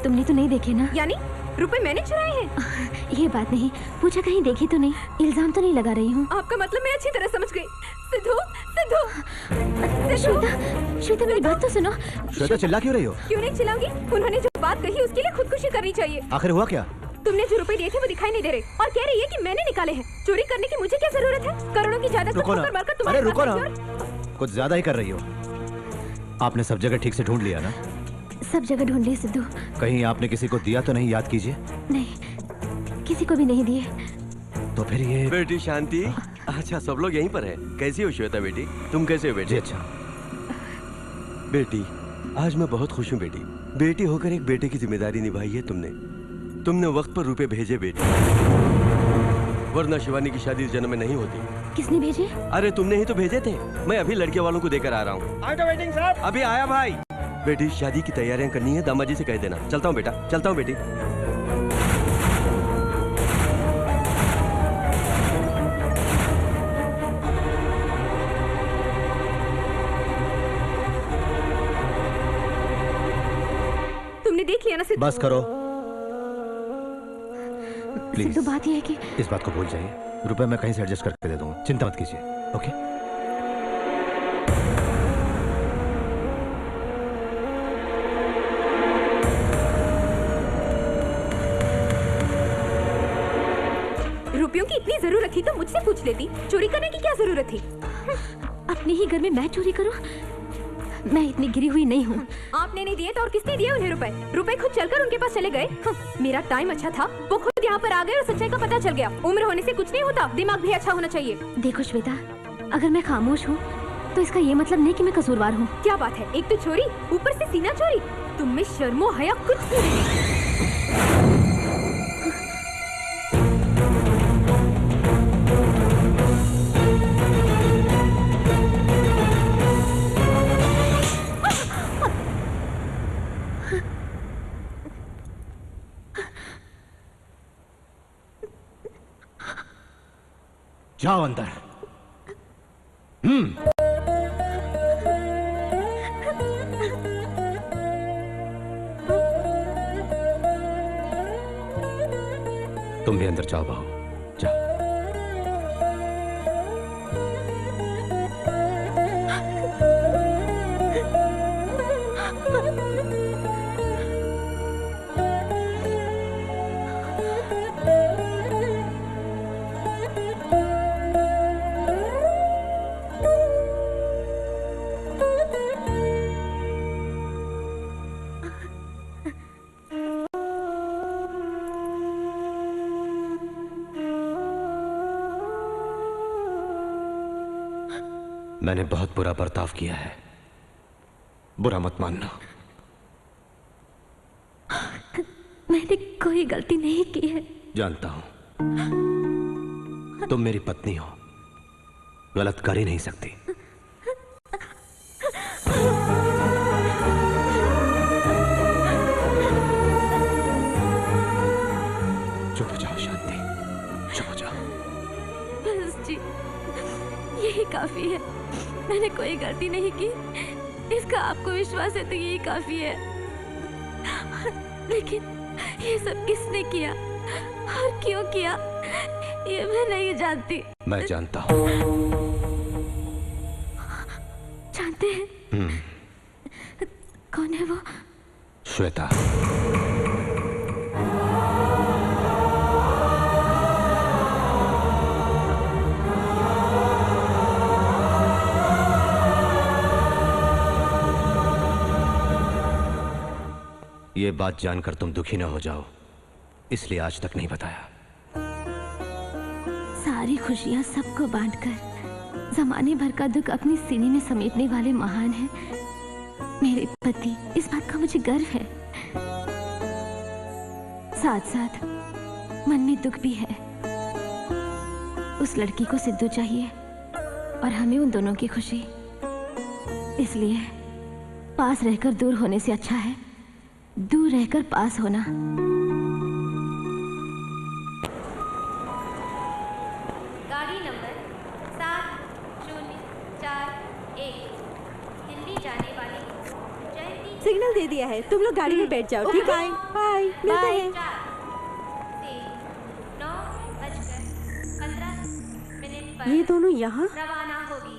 तुमने तो नहीं देखे ना? यानी रुपए मैंने चुराए हैं? ये बात नहीं, पूछा कहीं देखी तो नहीं, इल्जाम तो नहीं लगा रही हूँ। आपका मतलब मैं अच्छी तरह समझ गई। सिद्धू, सिद्धू, श्वेता, श्वेता मेरी बात तो सुनो। श्वेता, चिल्ला क्यों रही हो? क्यों नहीं चिल्लाऊंगी? उन्होंने जो बात कही उसके लिए खुदकुशी करनी चाहिए। आखिर हुआ क्या? तुमने जो रुपए दिए थे वो दिखाई नहीं दे रहे और कह रही है कि मैंने निकाले हैं। चोरी करने की मुझे क्या जरूरत है? करोड़ों की जायदाद रुको ना। अरे रुको ना, कुछ ज्यादा ही कर रही हो। आपने सब जगह ठीक से ढूंढ लिया ना? सब जगह ढूंढ लिए सिद्धू। कहीं आपने किसी को दिया तो नहीं? याद कीजिए। नहीं, किसी को भी नहीं दिए। तो फिर ये बेटी शांति, अच्छा सब लोग यहीं पर है। कैसी हो श्वेता बेटी? तुम कैसे हो बेटी? अच्छा बेटी, आज मैं बहुत खुश हूँ बेटी। बेटी होकर एक बेटे की जिम्मेदारी निभाई है तुमने। तुमने वक्त पर रुपए भेजे बेटी, वरना शिवानी की शादी इस जन्म में नहीं होती। किसने भेजे? अरे तुमने ही तो भेजे थे। मैं अभी लड़के वालों को देकर आ रहा हूँ। अभी आया भाई। बेटी, शादी की तैयारियां करनी है, दामाजी से कह देना। चलता हूँ बेटा, चलता हूँ बेटी। तुमने देख लिया ना सिद्धू? बस करो प्लीज। सिद्धू, बात यह है कि इस बात को भूल जाइए। रुपए मैं कहीं से एडजस्ट करके दे दूंगा, चिंता मत कीजिए। ओके? रुपयों की इतनी जरूरत थी तो मुझसे पूछ लेती, चोरी करने की क्या जरूरत थी? अपने ही घर में मैं चोरी करूं? मैं इतनी गिरी हुई नहीं हूँ। आपने नहीं दिए तो और किसने दिए उन्हें रुपए? रुपए खुद चलकर उनके पास चले गए। मेरा टाइम अच्छा था, वो खुद यहाँ पर आ गए और सच्चाई का पता चल गया। उम्र होने से कुछ नहीं होता, दिमाग भी अच्छा होना चाहिए। देखो श्वेता, अगर मैं खामोश हूँ तो इसका ये मतलब नहीं कि मैं कसूरवार हूँ। क्या बात है, एक तो चोरी, ऊपर से सीना चोरी। तुम में शर्मो हया कुछ भी नहीं। जाओ अंदर। तुम भी अंदर जाओ बहू, जाओ। मैंने बहुत बुरा बर्ताव किया है, बुरा मत मानना। मैंने कोई गलती नहीं की है। जानता हूं, तुम मेरी पत्नी हो, गलत कर ही नहीं सकती। चुप हो जाओ शांति, चुप हो जाओ। बस जी, यही काफी है। मैंने कोई गलती नहीं की, इसका आपको विश्वास है तो यही काफी है। लेकिन ये सब किसने किया और क्यों किया, ये मैं नहीं जानती। मैं जानता हूं। जानते हैं? कौन है वो? श्वेता। ये बात जानकर तुम दुखी न हो जाओ, इसलिए आज तक नहीं बताया। सारी खुशियां सबको बांटकर जमाने भर का दुख अपनी सीने में समेटने वाले महान हैं मेरे पति। इस बात का मुझे गर्व है। साथ साथ मन में दुख भी है। उस लड़की को सिद्धू चाहिए और हमें उन दोनों की खुशी। इसलिए पास रहकर दूर होने से अच्छा है दूर रहकर पास होना। गाड़ी नंबर 7041 दिल्ली जाने वाली जयंती। सिग्नल दे दिया है, तुम लोग गाड़ी में बैठ जाओ। ठीक है, बाय। मिलते हैं। 9:15 पर ये दोनों यहाँ? रवाना होगी।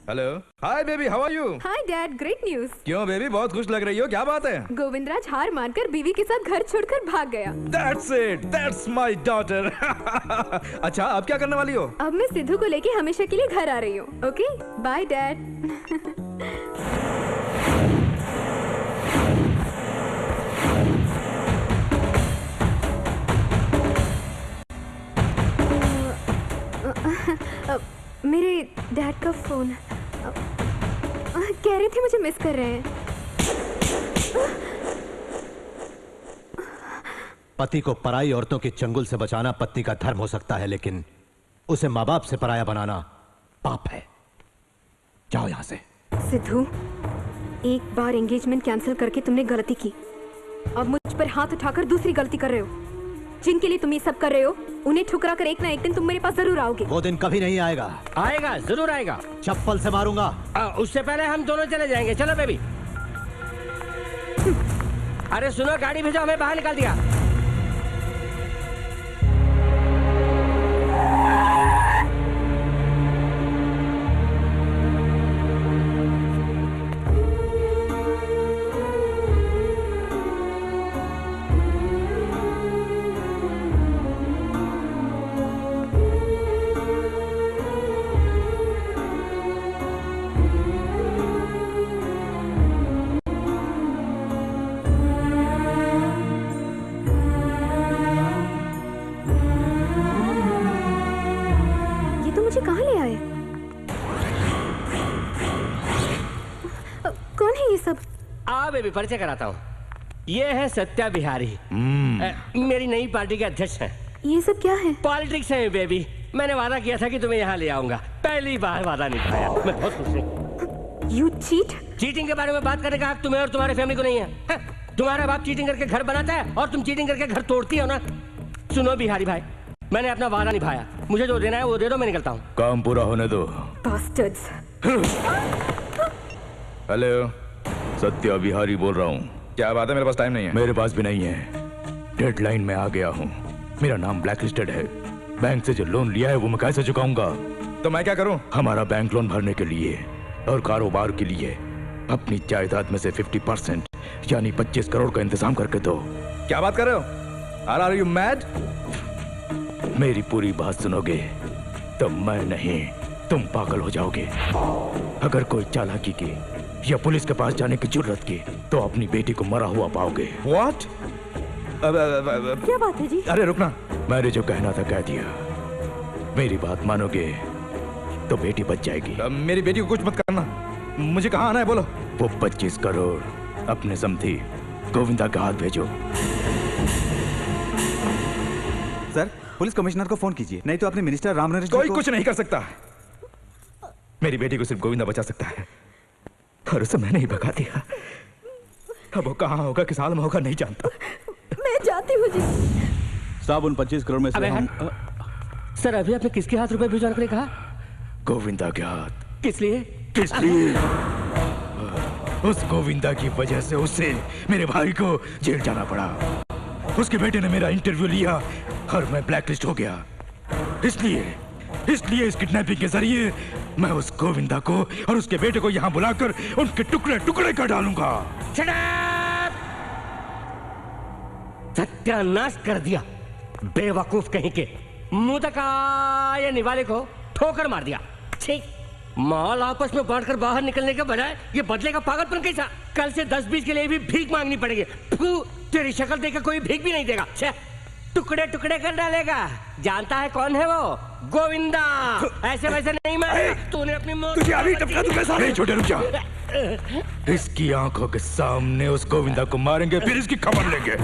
Hello, hi baby, how are you? Hi dad, great news. क्यों बेबी, बहुत खुश लग रही हो, क्या बात है? गोविंदराज हार मानकर बीवी के साथ घर छोड़कर भाग गया। That's it, that's my daughter. अच्छा, अब क्या करने वाली हो? अब मैं सिद्धू को लेके हमेशा के लिए घर आ रही हूँ। Okay, bye dad. मेरे डैड का फोन। कह रहे थे मुझे मिस कर रहे हैं। पति को पराई औरतों के चंगुल से बचाना पत्नी का धर्म हो सकता है, लेकिन उसे माँ बाप से पराया बनाना पाप है। जाओ यहां से। सिद्धू, एक बार एंगेजमेंट कैंसिल करके तुमने गलती की। अब मुझ पर हाथ उठाकर दूसरी गलती कर रहे हो। जिनके लिए तुम ये सब कर रहे हो, उन्हें ठुकरा कर एक ना एक दिन तुम मेरे पास जरूर आओगे। वो दिन कभी नहीं आएगा। आएगा, जरूर आएगा। चप्पल से मारूंगा। उससे पहले हम दोनों चले जाएंगे। चलो बेबी। अरे सुनो, गाड़ी भेजो, हमें बाहर निकाल दिया। बेबी परिचय कराता हूँ। ये है सत्या बिहारी, मेरी नई पार्टी के अध्यक्ष हैं। ये सब क्या है? पॉलिटिक्स है बेबी। मैंने वादा किया था कि तुम्हें यहाँ ले आऊंगा, पहली बार वादा निभाया। मैं बहुत खुश हूँ। You cheat? चीटिंग के बारे में बात करने का हक तुम्हें और तुम्हारे फैमिली को नहीं है। तुम्हारा बाप चीटिंग करके घर बनाता है और तुम चीटिंग करके घर तोड़ती हो ना। सुनो बिहारी भाई, मैंने अपना वादा निभाया, मुझे जो देना है वो दे दो, मैं निकलता हूँ। काम पूरा होने दो। Bastards. हेलो, सत्या बिहारी बोल रहा हूँ। क्या बात है? मेरे पास टाइम नहीं है। मेरे पास भी नहीं है, डेडलाइन में आ गया हूँ। मेरा नाम ब्लैक लिस्टेड है। बैंक से जो लोन लिया है वो मैं कैसे चुकाऊंगा? तो मैं क्या करूं? हमारा बैंक लोन भरने के लिए और कारोबार के लिए अपनी जायदाद में से 50% यानी 25 करोड़ का इंतजाम करके दो। क्या बात कर रहे हो? Are you mad? मेरी पूरी बात सुनोगे तो मैं नहीं, तुम पागल हो जाओगे। अगर कोई चालाकी की या पुलिस के पास जाने की जरूरत की तो अपनी बेटी को मरा हुआ पाओगे। What? क्या बात है जी? अरे रुकना, मैंने जो कहना था कह दिया। मेरी बात मानोगे तो बेटी बच जाएगी। मेरी बेटी को कुछ मत करना। मुझे कहाँ आना है बोलो? वो 25 करोड़ अपने समधी गोविंदा का हाथ भेजो। सर, पुलिस कमिश्नर को फोन कीजिए, नहीं तो अपने मिनिस्टर राम नरेश कोई कुछ नहीं कर सकता। मेरी बेटी को सिर्फ गोविंदा बचा सकता है और उसे मैंने ही भगा दिया। अब वो कहाँ होगा, किस हाल में होगा, नहीं जानता। मैं जाती हूँ जी। साहब, उन 25 करोड़ में से हम... सर, अभी आपने किसके हाथ रुपए भिजवाने के लिए कहा? गोविंदा के हाथ। किस लिए? किस लिए? उस गोविंदा की वजह से उसे, मेरे भाई को जेल जाना पड़ा। उसके बेटे ने मेरा इंटरव्यू लिया और मैं ब्लैकलिस्ट हो गया। इसलिए इस किडनैपिंग के जरिए मैं उस गोविंदा को और उसके बेटे को यहाँ बुलाकर उनके टुकड़े टुकड़े कर डालूंगा। सत्यानाश कर दिया बेवकूफ कहीं के। मुंह तक आए निवाले को ठोकर मार दिया। ठीक, माल आपस में बांटकर बाहर निकलने के बजाय ये बदले का पागलपन कैसा? कल से 10-20 के लिए भी भीख मांगनी पड़ेगी। तेरी शक्ल देखकर कोई भीख भी नहीं देगा। टुकड़े टुकड़े कर डालेगा। जानता है कौन है वो? गोविंदा। ऐसे वैसे नहीं मारेगा। तूने अपनी मौत तुझे अभी टपका दूंगा साले। छोटे रुक जा। इसकी आंखों के सामने उस गोविंदा को मारेंगे, फिर इसकी खबर लेंगे।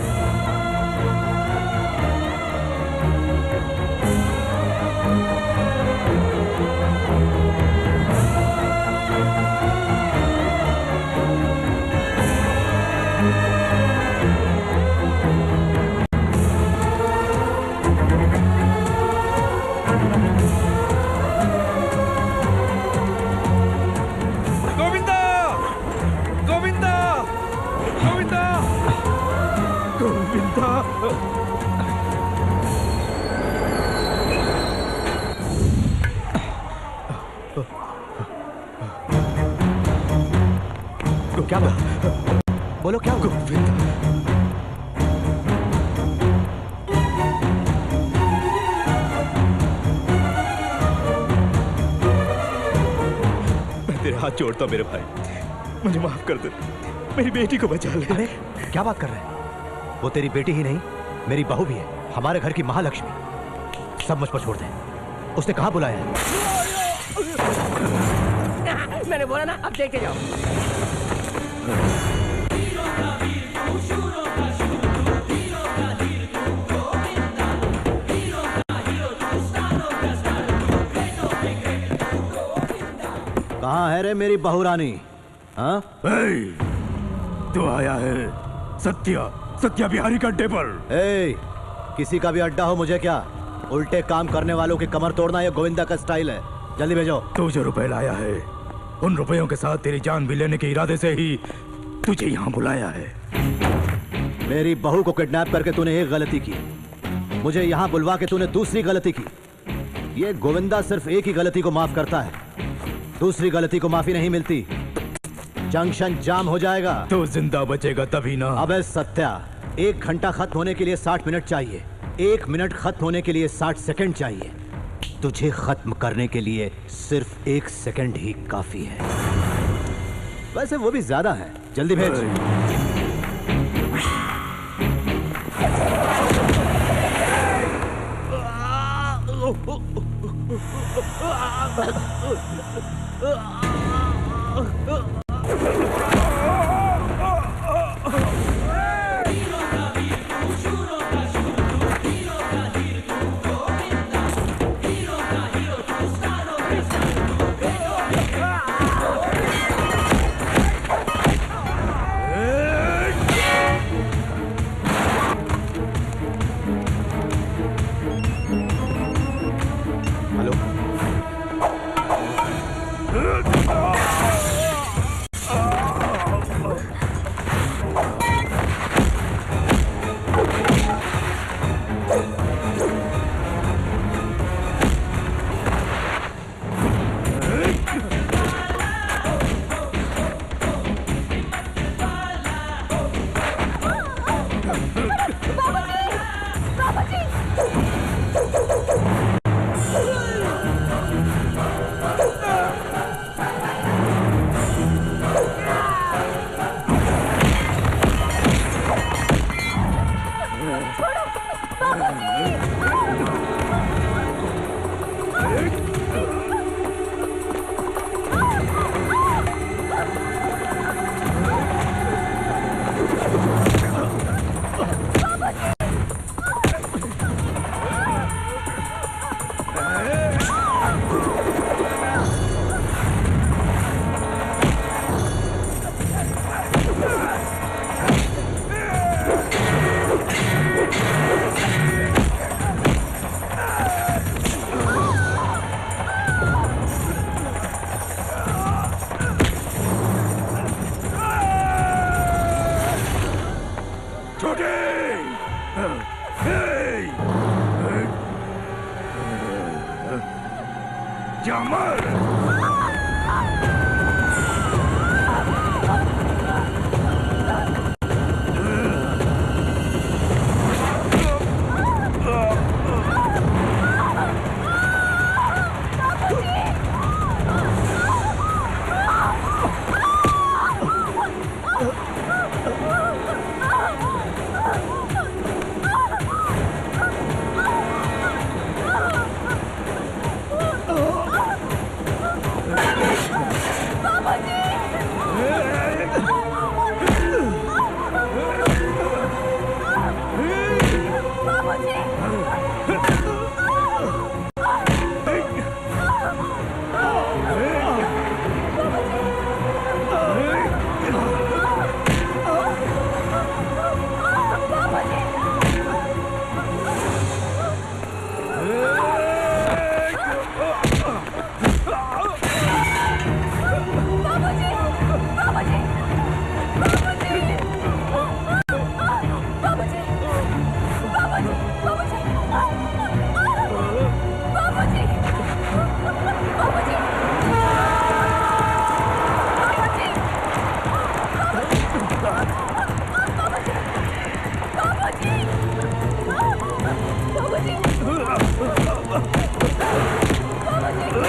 क्या बोलो, क्या गोविंदा। मैं तेरे हाथ जोड़ता हूं मेरे भाई, मुझे माफ कर दे, मेरी बेटी को बचा ले। अरे क्या बात कर रहे हैं? वो तेरी बेटी ही नहीं, मेरी बहू भी है, हमारे घर की महालक्ष्मी। सब मुझ पर छोड़ दे। उसने कहाँ बुलाया है? मैंने बोला ना, अब देखते जाओ। कहाँ है रे मेरी बहू रानी? हाँ? तू आया है सत्या बिहारी का अड्डे पर। किसी का भी अड्डा हो मुझे क्या? उल्टे काम करने वालों की कमर तोड़ना ये गोविंदा का स्टाइल है। जल्दी भेजो। तू जो रुपए लाया है उन रुपयों के साथ तेरी जान भी लेने के इरादे से ही तुझे यहाँ बुलाया है। मेरी बहू को किडनैप करके तूने एक गलती की, मुझे यहाँ बुलवा के तूने दूसरी गलती की। ये गोविंदा सिर्फ एक ही गलती को माफ करता है, दूसरी गलती को माफी नहीं मिलती। जंक्शन जाम हो जाएगा। तो जिंदा बचेगा तभी ना। अबे सत्या, 1 घंटा खत्म होने के लिए 60 मिनट चाहिए, 1 मिनट खत्म होने के लिए 60 सेकंड चाहिए। तुझे खत्म करने के लिए सिर्फ 1 सेकंड ही काफी है। वैसे वो भी ज्यादा है। जल्दी भेज। जामर